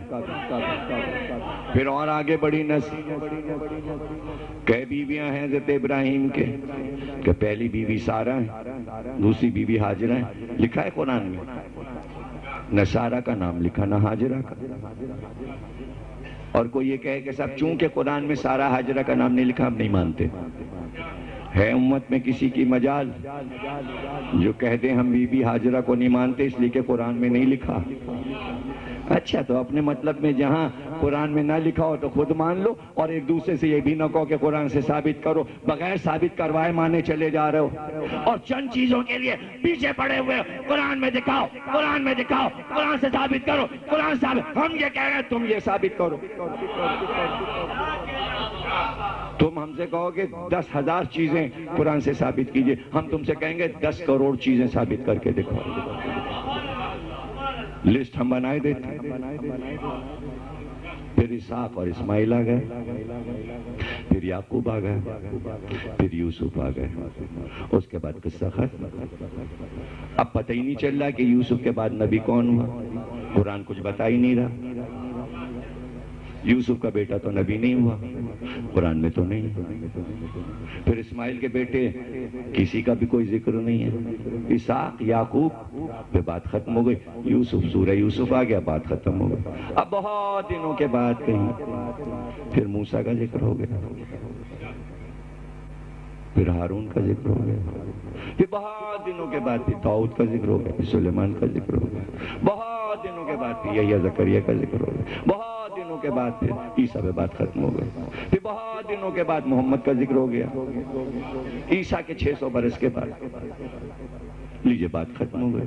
پھر اور آگے بڑی نسل. کئی بیویاں ہیں حضرت ابراہیم کے کہ پہلی بیوی سارہ ہے، دوسری بیوی ہاجرہ ہے. لکھا ہے قرآن میں؟ نہ سارہ کا نام لکھا نہ ہاجرہ کا. اور کوئی یہ کہے کہ صاحب چونکہ قرآن میں سارہ ہاجرہ کا نام نہیں لکھا ہم نہیں مانتے. ہے امت میں کسی کی مجال جو کہہ دیں ہم بی بی ہاجرہ کو نہیں مانتے اس لیے کہ قرآن میں نہیں لکھا؟ اچھا تو اپنے مطلب میں جہاں قرآن میں نہ لکھا ہو تو خود مان لو، اور ایک دوسرے سے یہ بھی نہ کہو کہ قرآن سے ثابت کرو. بغیر ثابت کروائے مانے چلے جا رہے ہو اور چند چیزوں کے لیے پیچھے پڑے ہوئے. قرآن میں دکھاؤ، قرآن میں دکھاؤ، قرآن سے ثابت کرو، قرآن ثابت. ہم یہ کہہ رہے ہیں تم یہ ثابت کرو. تم ہم سے کہو کہ 10,000 چیزیں قرآن سے ثابت کیجئے، ہم تم سے کہیں گے 10 کروڑ چیزیں ثابت کر کے دکھاؤ. لسٹ ہم بنائے دیتے. پھر اسحاق اور اسماعیل آ گئے، پھر یعقوب آ گئے، پھر یوسف آ گئے. اس کے بعد قصہ ختم. اب پتہ ہی نہیں چل رہا کہ یوسف کے بعد نبی کون ہوا. قرآن کچھ بتا ہی نہیں رہا. یوسف کا بیٹا تو نبی نہیں ہوا، قرآن میں تو نہیں. پھر اسماعیل کے بیٹے کسی کا بھی کوئی ذکر نہیں ہے. اسحاق، یعقوب، پھر بات ختم ہو گئی. یوسف، سورہ یوسف آ گیا، بات ختم ہو گئی. اب بہت دنوں کے بعد کہیں پھر موسیٰ کا ذکر ہو گیا، پھر ہارون کا ذکر ہو گیا، پھر بہت دنوں کے بعد پھر داؤد کا ذکر ہو گیا، پھر سلیمان کا ذکر ہو گیا. بہت دنوں کے بعد پھر یحییٰ زکریا کا ذکر ہو گیا. بہت دنوں کے بعد پھر عیسیٰ پہ بات ختم ہو گئی. پھر بہت دنوں کے بعد محمد کا ذکر ہو گیا. عیسیٰ کے 600 برس کے بعد لیجئے بات ختم ہو گئی.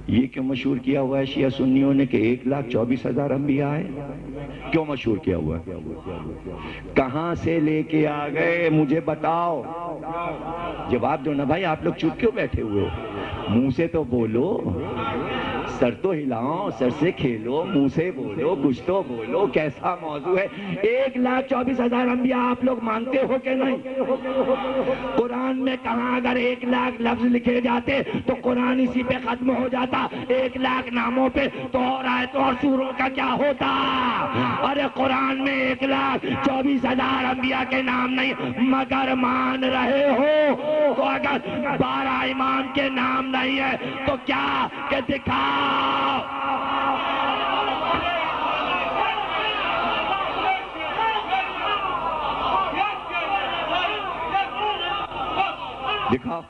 یہ کیوں مشہور کیا ہوا ہے شیعہ سنیوں نے کہ 1,24,000 انبیاء ہیں؟ کیوں مشہور کیا ہوا ہے؟ کہاں سے لے کے آ گئے مجھے بتاؤ. جواب دو نا بھائی. آپ لوگ چپ کیوں بیٹھے ہوئے ہو؟ منہ سے تو بولو، سر تو ہلاؤ، سر سے کھیلو، منہ سے بولو، کچھ تو بولو. کیسا موضوع ہے؟ 1,24,000 انبیاء آپ لوگ مانتے ہو کہ نہیں؟ قرآن میں کہاں اگر 1,00,000 لفظ لکھے جاتے تو قرآن اسی پہ ختم ہو جاتا. 1,00,000 ناموں پہ تو اور آیتوں اور سوروں کا کیا ہوتا؟ ارے قرآن میں 1,24,000 انبیاء کے نام نہیں، مگر مان رہے ہو تو اگر 12 امام کے نام نہیں ہے تو کیا کہ دکھاؤ. دکھاؤ.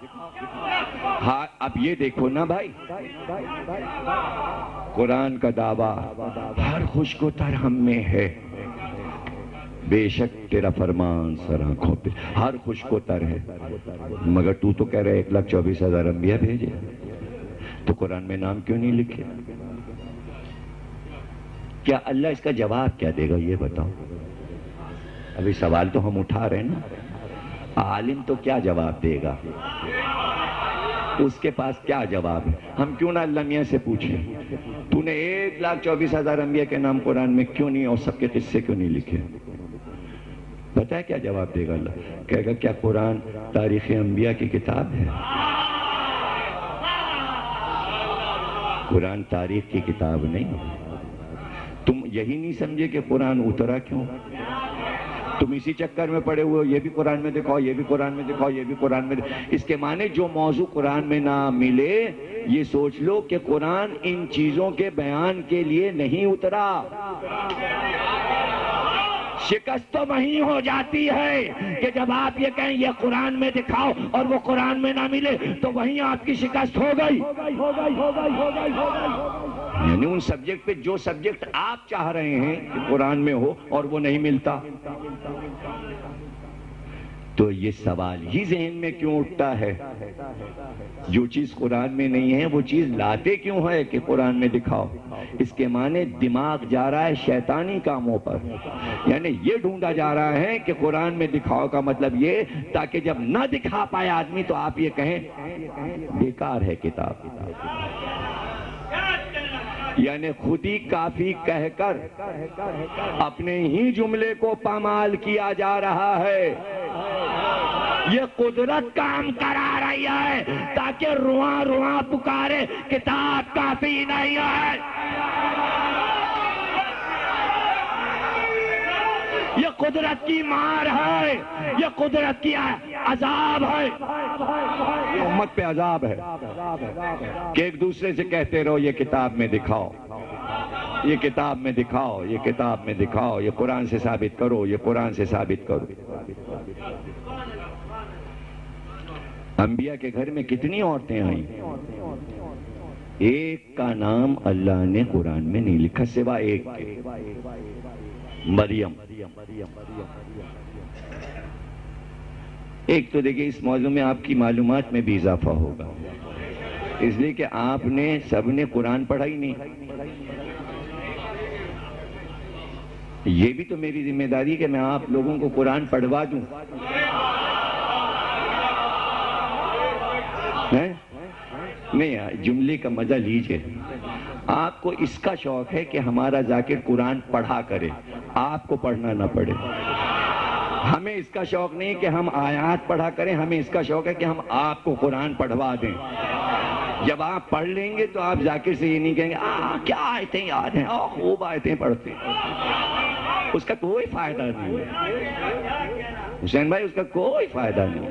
ہاں اب یہ دیکھو نا بھائی، قرآن کا دعویٰ ہر خشک و تر ہم میں ہے، بے شک تیرا فرمان سر آنکھوں پہ، ہر خشک و تر ہے. مگر تو کہہ رہے 1,24,000 انبیاء بھیجے، تو قرآن میں نام کیوں نہیں لکھے؟ کیا اللہ اس کا جواب کیا دے گا یہ بتاؤ؟ ابھی سوال تو ہم اٹھا رہے ہیں نا. عالم تو کیا جواب دے گا؟ اس کے پاس کیا جواب ہے؟ ہم کیوں نہ اللہ میاں سے پوچھیں تو نے 1,24,000 انبیاء کے نام قرآن میں کیوں نہیں اور سب کے قصے کیوں نہیں لکھے؟ پتہ ہے کیا جواب دے گا اللہ؟ کہے گا کیا قرآن تاریخ انبیاء کی کتاب ہے؟ قرآن تاریخ کی کتاب نہیں. تم یہی نہیں سمجھے کہ قرآن اترا کیوں؟ تم اسی چکر میں پڑے ہوئے ہو، یہ بھی قرآن میں دکھاؤ، یہ بھی قرآن میں دکھاؤ، یہ بھی قرآن میں دکھاؤ. اس کے معنی جو موضوع قرآن میں نہ ملے یہ سوچ لو کہ قرآن ان چیزوں کے بیان کے لیے نہیں اترا. شکست تو وہیں ہو جاتی ہے کہ جب آپ یہ کہیں یہ قرآن میں دکھاؤ اور وہ قرآن میں نہ ملے تو وہیں آپ کی شکست ہو گئی. یعنی ان سبجیکٹ پہ جو سبجیکٹ آپ چاہ رہے ہیں کہ قرآن میں ہو اور وہ نہیں ملتا. تو یہ سوال ہی ذہن میں کیوں اٹھتا ہے؟ جو چیز قرآن میں نہیں ہے وہ چیز لاتے کیوں ہے کہ قرآن میں دکھاؤ؟ اس کے معنی دماغ جا رہا ہے شیطانی کاموں پر. یعنی یہ ڈھونڈا جا رہا ہے کہ قرآن میں دکھاؤ کا مطلب یہ تاکہ جب نہ دکھا پائے آدمی تو آپ یہ کہیں بیکار ہے کتاب. یعنی خود ہی کافی کہہ کر اپنے ہی جملے کو پامال کیا جا رہا ہے. یہ قدرت کام کرا رہی ہے تاکہ رواں رواں پکارے کتاب کافی نہیں ہے. یہ قدرت کی مار ہے، یہ قدرت کی عذاب ہے. یہ امت پہ عذاب ہے کہ ایک دوسرے سے کہتے رہو یہ کتاب میں دکھاؤ، یہ کتاب میں دکھاؤ، یہ کتاب میں دکھاؤ، یہ قرآن سے ثابت کرو، یہ قرآن سے ثابت کرو. انبیاء کے گھر میں کتنی عورتیں آئیں، ایک کا نام اللہ نے قرآن میں نہیں لکھا سوا ایک کے، مریم. ایک تو دیکھیں اس موضوع میں آپ کی معلومات میں بھی اضافہ ہوگا، اس لیے کہ آپ نے سب نے قرآن پڑھا ہی نہیں. یہ بھی تو میری ذمہ داری کہ میں آپ لوگوں کو قرآن پڑھوا دوں. نہیں، جملے کا مزہ لیجئے. آپ کو اس کا شوق ہے کہ ہمارا ذاکر قرآن پڑھا کرے، آپ کو پڑھنا نہ پڑے. ہمیں اس کا شوق نہیں کہ ہم آیات پڑھا کریں، ہمیں اس کا شوق ہے کہ ہم آپ کو قرآن پڑھوا دیں. جب آپ پڑھ لیں گے تو آپ ذاکر سے یہ نہیں کہیں گے کیا آیتیں یاد ہیں، خوب آیتیں پڑھتے ہیں. اس کا کوئی فائدہ نہیں ہے حسین بھائی، اس کا کوئی فائدہ نہیں.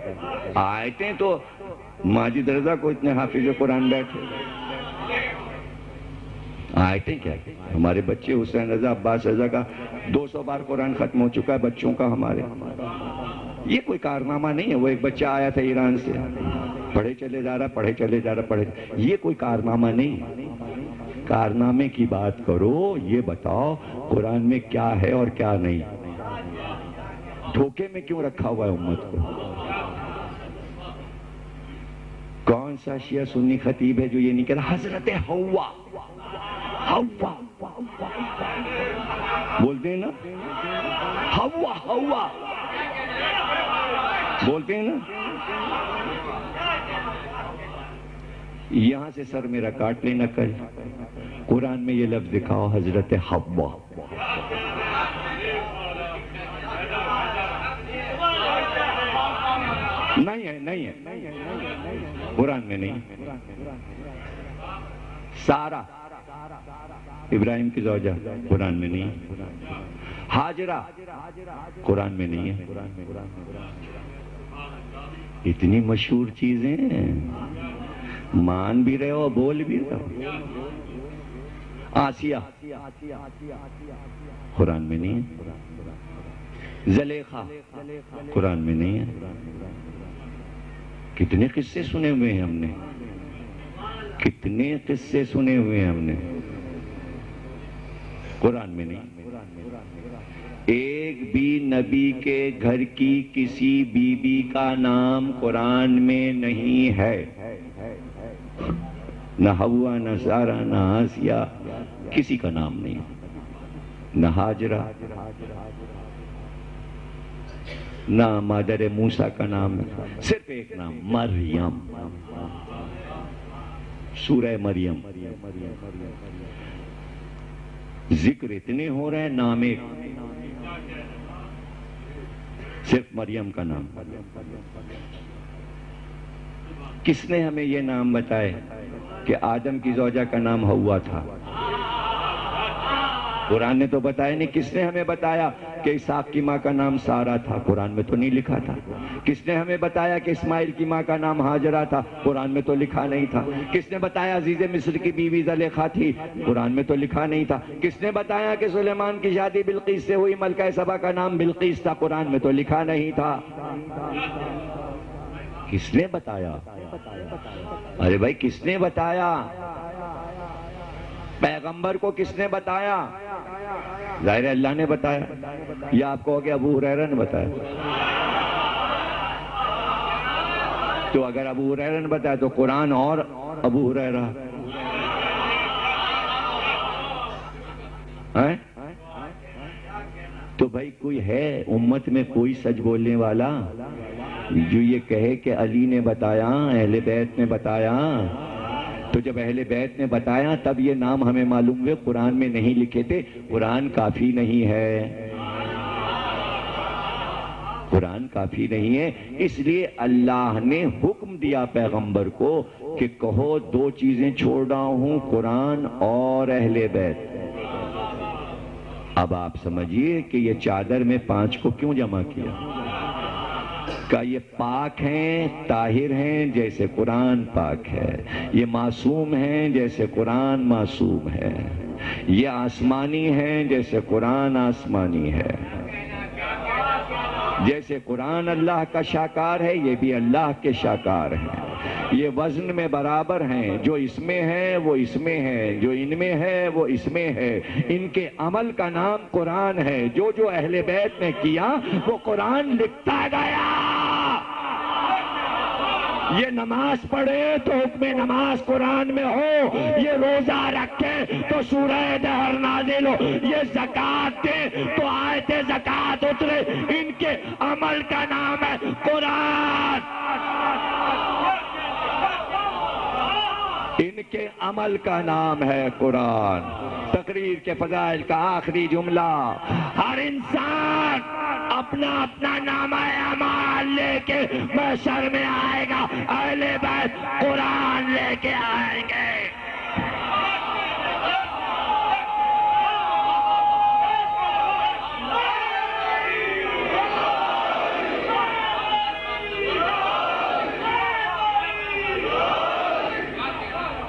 آیتیں تو ماجد رضا کو اتنے حافظ قرآن بیٹھے، آیتیں کیا؟ ہمارے بچے حسین رضا عباس رضا کا 200 بار قرآن ختم ہو چکا ہے بچوں کا ہمارے. یہ کوئی کارنامہ نہیں ہے. وہ ایک بچہ آیا تھا ایران سے، پڑھے چلے جا رہا، پڑھے چلے جا رہا، پڑھے. یہ کوئی کارنامہ نہیں. کارنامے کی بات کرو، یہ بتاؤ قرآن میں کیا ہے اور کیا نہیں. دھوکے میں کیوں رکھا ہوا ہے امت کو؟ کون سا شیعہ سنی خطیب ہے جو یہ نہیں کہہ رہا حضرت حوا حوا بولتے ہیں نا، حوا حوا بولتے ہیں نا. یہاں سے سر میرا کاٹ لینا کل. قرآن میں یہ لفظ دکھاؤ حضرت حوا. نہیں ہے، نہیں ہے، قرآن میں نہیں. سارا ابراہیم کی زوجہ قرآن میں نہیں. ہاجرہ قرآن میں نہیں ہے. اتنی مشہور چیزیں مان بھی رہے ہو، بول بھی رہے ہو. آسیہ قرآن میں نہیں ہے. زلیخا قرآن میں نہیں ہے. کتنے قصے سنے ہوئے ہیں ہم نے، کتنے قصے سنے ہوئے ہیں ہم نے، قرآن میں نہیں۔ ایک بھی نبی کے گھر کی کسی بیوی کا نام قرآن میں نہیں ہے، نہ حوا، نہ سارہ، نہ آسیہ، کسی کا نام نہیں، نہ ہاجرہ، نہ مادر موسیٰ کا نام، صرف ایک نام، مریم، سورہ مریم۔ ذکر اتنے ہو رہے ہیں، نام ایک، صرف مریم کا نام۔ کس نے ہمیں یہ نام بتائے کہ آدم کی زوجہ کا نام حوا تھا؟ قرآن نے تو بتایا نہیں۔ کس نے ہمیں بتایا کہ اسحاق کی ماں کا نام سارہ تھا؟ قرآن میں تو نہیں لکھا تھا۔ کس نے ہمیں بتایا کہ اسماعیل کی ماں کا نام ہاجرہ تھا؟ قرآن میں تو لکھا نہیں تھا۔ کس نے بتایا عزیز مصر کی بیوی زلیخا تھی؟ قرآن میں تو لکھا نہیں تھا۔ کس نے بتایا کہ سلیمان کی شادی بلقیس سے ہوئی، ملکہ سبا کا نام بلقیس تھا؟ قرآن میں تو لکھا نہیں تھا۔ کس نے بتایا؟ ارے بھائی کس نے بتایا؟ پیغمبر کو کس نے بتایا؟ ظاہر ہے اللہ نے بتایا، یا آپ کہو کہ ابو ہریرہ نے بتایا؟ تو اگر ابو ہریرہ نے بتایا تو قرآن اور ابو ہریرہ ہیں؟ تو بھائی کوئی ہے امت میں کوئی سچ بولنے والا جو یہ کہے کہ علی نے بتایا، اہل بیت نے بتایا؟ تو جب اہل بیت نے بتایا تب یہ نام ہمیں معلوم ہوئے، قرآن میں نہیں لکھے تھے۔ قرآن کافی نہیں ہے، قرآن کافی نہیں ہے، اس لیے اللہ نے حکم دیا پیغمبر کو کہ کہو دو چیزیں چھوڑ رہا ہوں، قرآن اور اہل بیت۔ اب آپ سمجھیے کہ یہ چادر میں 5 کو کیوں جمع کیا؟ کہ یہ پاک ہیں، طاہر ہیں جیسے قرآن پاک ہے، یہ معصوم ہیں جیسے قرآن معصوم ہے، یہ آسمانی ہیں جیسے قرآن آسمانی ہے، جیسے قرآن اللہ کا شاکار ہے یہ بھی اللہ کے شاکار ہیں، یہ وزن میں برابر ہیں، جو اس میں ہے وہ اس میں ہے، جو ان میں ہے وہ اس میں ہے، ان کے عمل کا نام قرآن ہے، جو جو اہل بیت نے کیا وہ قرآن لکھتا گیا۔ یہ نماز پڑھے تو حکم نماز قرآن میں ہو، یہ روزہ رکھے تو سورہ دہر نازل ہو، یہ زکوٰۃ دے تو آیت زکوٰۃ اترے، ان کے عمل کا نام ہے قرآن، ان کے عمل کا نام ہے قرآن۔ تقریر کے فضائل کا آخری جملہ، ہر انسان اپنا اپنا نامہ اعمال لے کے محشر میں آئے گا، اہل بیت قرآن لے کے آئیں گے۔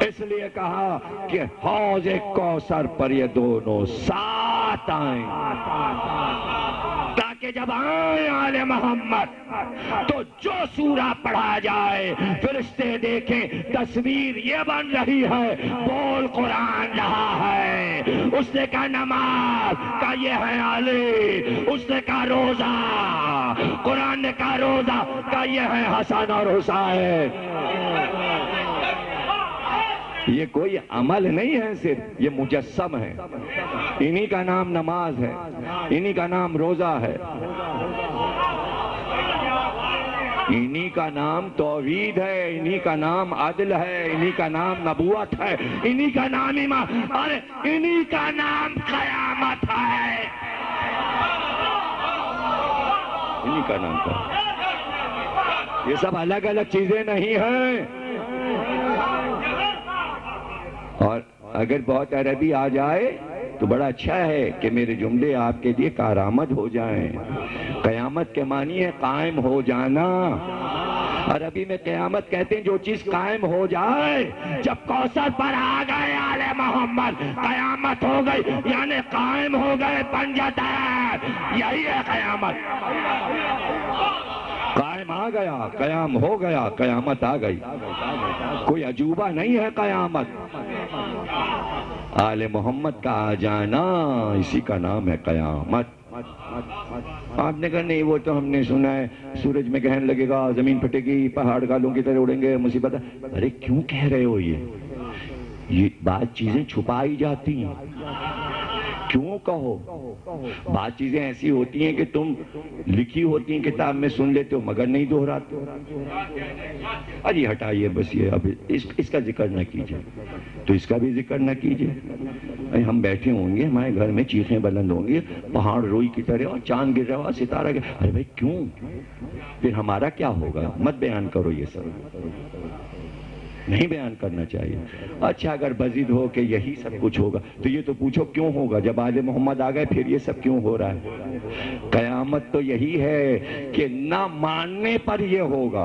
اس لیے کہا کہ حوض کوثر پر یہ دونوں ساتھ آئیں، تاکہ جب آئیں آل محمد تو جو سورہ پڑھا جائے فرشتے دیکھیں تصویر یہ بن رہی ہے، بول قرآن رہا ہے۔ اس نے کہا نماز کا یہ ہے علی، اس نے کہا روزہ، قرآن نے کہا روزہ کا یہ ہے حسن اور حسین۔ یہ کوئی عمل نہیں ہے، صرف یہ مجسم ہے، انہی کا نام نماز ہے، انہی کا نام روزہ ہے، انہی کا نام توحید ہے، انہی کا نام عدل ہے، انہی کا نام نبوت ہے، انہی کا نام ایمان، اور انہی کا نام قیامت ہے، انہی کا نام قیامت۔ یہ سب الگ الگ چیزیں نہیں ہیں۔ اور اگر بہت عربی آ جائے تو بڑا اچھا ہے کہ میرے جملے آپ کے لیے کارآمد ہو جائیں۔ قیامت کے معنی ہے قائم ہو جانا۔ عربی میں قیامت کہتے ہیں جو چیز قائم ہو جائے۔ جب کوثر پر آ گئے آل محمد قیامت ہو گئی، یعنی قائم ہو گئے پنجتین، یہی ہے قیامت۔ قائم آ گیا، قیام ہو گیا، قیامت آ گئی، کوئی عجوبہ نہیں ہے قیامت۔ آل محمد کا آ جانا اسی کا نام ہے قیامت۔ آپ نے کہا نہیں وہ تو ہم نے سنا ہے سورج میں گرہن لگے گا، زمین پھٹے گی، پہاڑ گالوں کی طرح اڑیں گے، مصیبت ہے۔ ارے کیوں کہہ رہے ہو یہ بات چیزیں چھپائی جاتی ہیں، کیوں کہو؟ بات چیزیں ایسی ہوتی ہیں کہ تم لکھی ہوتی ہیں کتاب میں سن لیتے ہو مگر نہیں دہراتے ہو۔ ارے ہٹائیے بس یہ، اب اس کا ذکر نہ کیجئے تو اس کا بھی ذکر نہ کیجئے۔ ہم بیٹھے ہوں گے ہمارے گھر میں، چیخیں بلند ہوں گی، پہاڑ روئی کی طرح اور چاند گر رہا ہوا، ستارہ گر، ارے بھائی کیوں؟ پھر ہمارا کیا ہوگا؟ مت بیان کرو یہ سب، نہیں بیان کرنا چاہیے۔ اچھا اگر بزد ہو کہ یہی سب کچھ ہوگا تو یہ تو پوچھو کیوں ہوگا؟ جب آل محمد آ گئے پھر یہ سب کیوں ہو رہا ہے؟ قیامت تو یہی ہے کہ نہ ماننے پر یہ ہوگا۔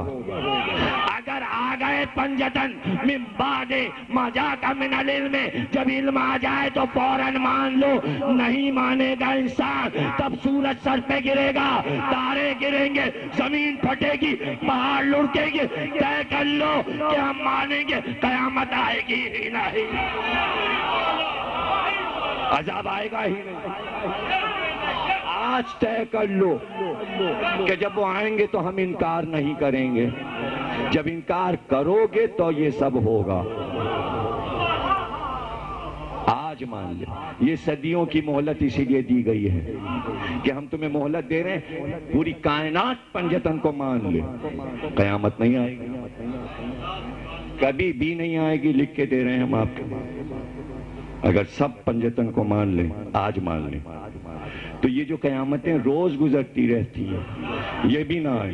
اگر آ گئے پنجتن من بعد ما جاءک من العلم، جب علم آ جائے تو فوراً مان لو۔ نہیں مانے گا انسان تب سورج سر پہ گرے گا، تارے گریں گے، زمین پھٹے گی، پہاڑ لڑکے گی، طے کر لو کہ ہم مانیں گے قیامت آئے گی ہی نہیں، عذاب آئے گا ہی نہیں۔ آج طے کر لو کہ جب وہ آئیں گے تو ہم انکار نہیں کریں گے، جب انکار کرو گے تو یہ سب ہوگا۔ آج مان لے، یہ صدیوں کی مہلت اسی لیے دی گئی ہے کہ ہم تمہیں مہلت دے رہے ہیں، پوری کائنات پنجتن کو مان لے، قیامت نہیں آئے گی، کبھی بھی نہیں آئے گی، لکھ کے دے رہے ہیں ہم آپ کو۔ اگر سب پنجتن کو مان لیں، آج مان لیں، تو یہ جو قیامتیں روز گزرتی رہتی ہیں یہ بھی نہ آئے۔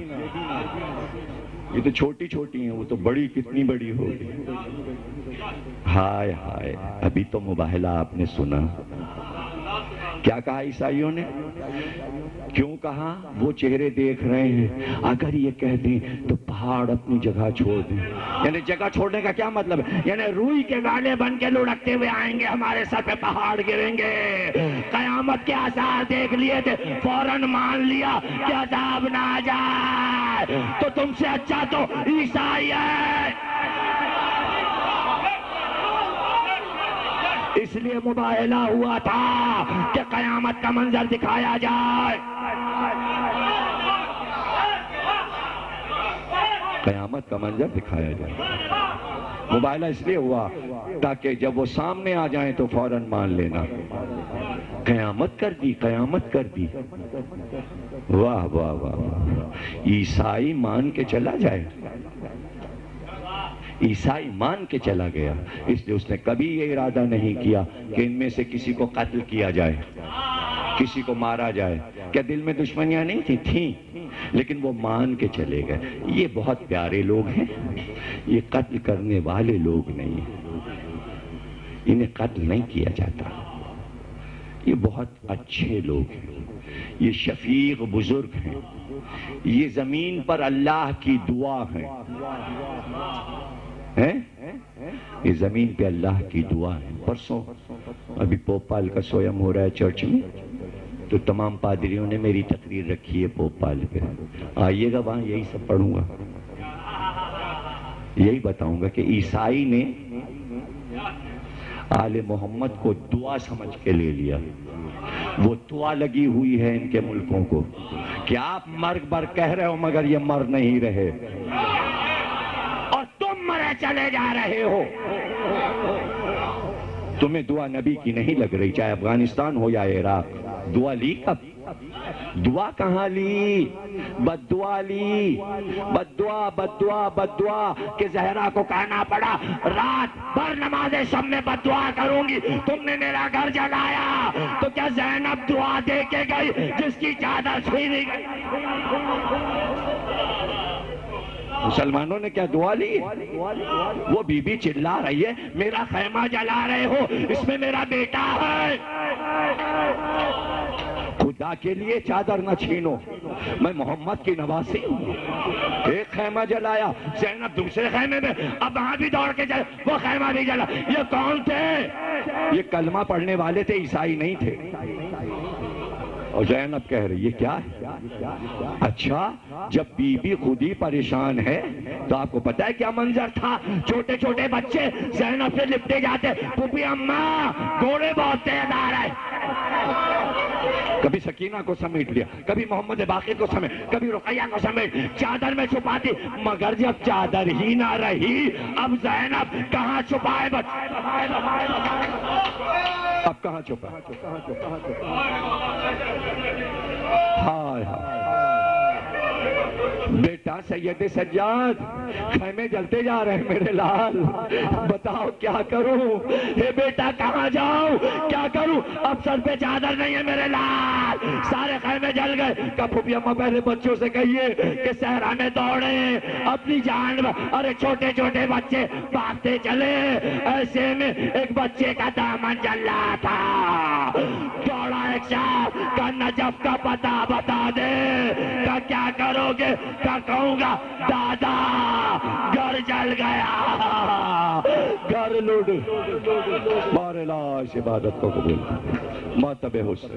یہ تو چھوٹی چھوٹی ہیں، وہ تو بڑی کتنی بڑی ہوگی۔ ہائے ہائے، ابھی تو مباہلہ آپ نے سنا، کیا کہا عیسائیوں نے؟ کیوں کہا؟ وہ چہرے دیکھ رہے ہیں، اگر یہ کہہ دیں تو پہاڑ اپنی جگہ چھوڑ دیں۔ یعنی جگہ چھوڑنے کا کیا مطلب ہے؟ یعنی روئی کے گالے بن کے لڑکتے ہوئے آئیں گے، ہمارے سر پہ پہاڑ گریں گے۔ قیامت کے آثار دیکھ لیے تھے، فوراً مان لیا کہ عذاب نہ آ جائے، تو تم سے اچھا تو عیسائی ہے۔ اس لیے مباہلہ ہوا تھا کہ قیامت کا منظر دکھایا جائے، قیامت کا منظر دکھایا جائے۔ مباہلہ اس لیے ہوا تاکہ جب وہ سامنے آ جائیں تو فوراً مان لینا، قیامت کر دی، قیامت کر دی۔ واہ واہ واہ، عیسائی مان کے چلا جائے، عیسائی مان کے چلا گیا، اس لیے اس نے کبھی یہ ارادہ نہیں کیا کہ ان میں سے کسی کو قتل کیا جائے، کسی کو مارا جائے۔ کیا دل میں دشمنیاں نہیں تھیں؟ لیکن وہ مان کے چلے گئے۔ یہ بہت پیارے لوگ ہیں، یہ قتل کرنے والے لوگ نہیں ہیں، انہیں قتل نہیں کیا جاتا، یہ بہت اچھے لوگ ہیں، یہ شفیق بزرگ ہیں، یہ زمین پر اللہ کی دعا ہے، یہ زمین پہ اللہ کی دعا ہے۔ پرسوں ابھی پوپال کا سویم ہو رہا ہے چرچ میں، تو تمام پادریوں نے میری تقریر رکھی ہے پوپال پہ، آئیے گا وہاں، یہی سب پڑھوں گا، یہی بتاؤں گا کہ عیسائی نے آل محمد کو دعا سمجھ کے لے لیا۔ وہ دعا لگی ہوئی ہے ان کے ملکوں کو کہ آپ مرگ بر کہہ رہے ہو مگر یہ مر نہیں رہے، اور تم مرے چلے جا رہے ہو۔ تمہیں دعا نبی کی نہیں لگ رہی، چاہے افغانستان ہو یا عراق۔ دعا لی کب؟ دعا کہاں لی؟ بد دعا لی، بد دعا بد دعا بد دعا، کہ زہرا کو کہنا پڑا رات بھر نماز شب میں بد دعا کروں گی، تم نے میرا گھر جلایا۔ تو کیا زینب دعا دے کے گئی جس کی چادر چھینی گئی؟ مسلمانوں نے کیا دعا لی؟ وہ بی بی چلا رہی ہے میرا خیمہ جلا رہے ہو، اس میں میرا بیٹا ہے، خدا کے لیے چادر نہ چھینو، میں محمد کی نواسی ہوں۔ ایک خیمہ جلایا، زینب دوسرے خیمے میں، اب وہاں بھی دوڑ کے جلا، وہ خیمہ بھی جلا۔ یہ کون تھے؟ یہ کلمہ پڑھنے والے تھے، عیسائی نہیں تھے۔ اور زینب کہہ رہی یہ کیا ہے؟ اچھا جب بی بی خود ہی پریشان ہے تو آپ کو پتا ہے کیا منظر تھا؟ چھوٹے چھوٹے بچے زینب سے لپٹے جاتے، پھوپھی اماں گھوڑے بہت تیز آ رہے، کبھی سکینہ کو سمیٹ لیا، کبھی محمد باقر کو سمیٹ، کبھی رقیہ کو سمیٹ، چادر میں چھپاتی، مگر جب چادر ہی نہ رہی اب زینب کہاں چھپائے اب کہاں چھپائے؟ ہائے ہائے بیٹا سید سجاد خیمے جلتے جا رہے ہیں میرے لال، بتاؤ کیا کروں؟ اے بیٹا کہاں جاؤں؟ کیا کروں؟ اب سر پہ چادر نہیں ہے میرے لال، سارے خیمے جل گئے۔ کہا پھوپھی اماں پہلے بچوں سے کہیے کہ صحرا میں دوڑے اپنی جان، ارے چھوٹے چھوٹے بچے بھاگتے چلے، ایسے میں ایک بچے کا دامن جل رہا تھا، دوڑا ایک شخص کا نجف کا پتہ بتا دے، کہ کیا کرو گے؟ کیا کہوں گا دادا گھر جل گیا، گھر لوٹ، مارے لاش عبادت کو قبول، ماتب حسن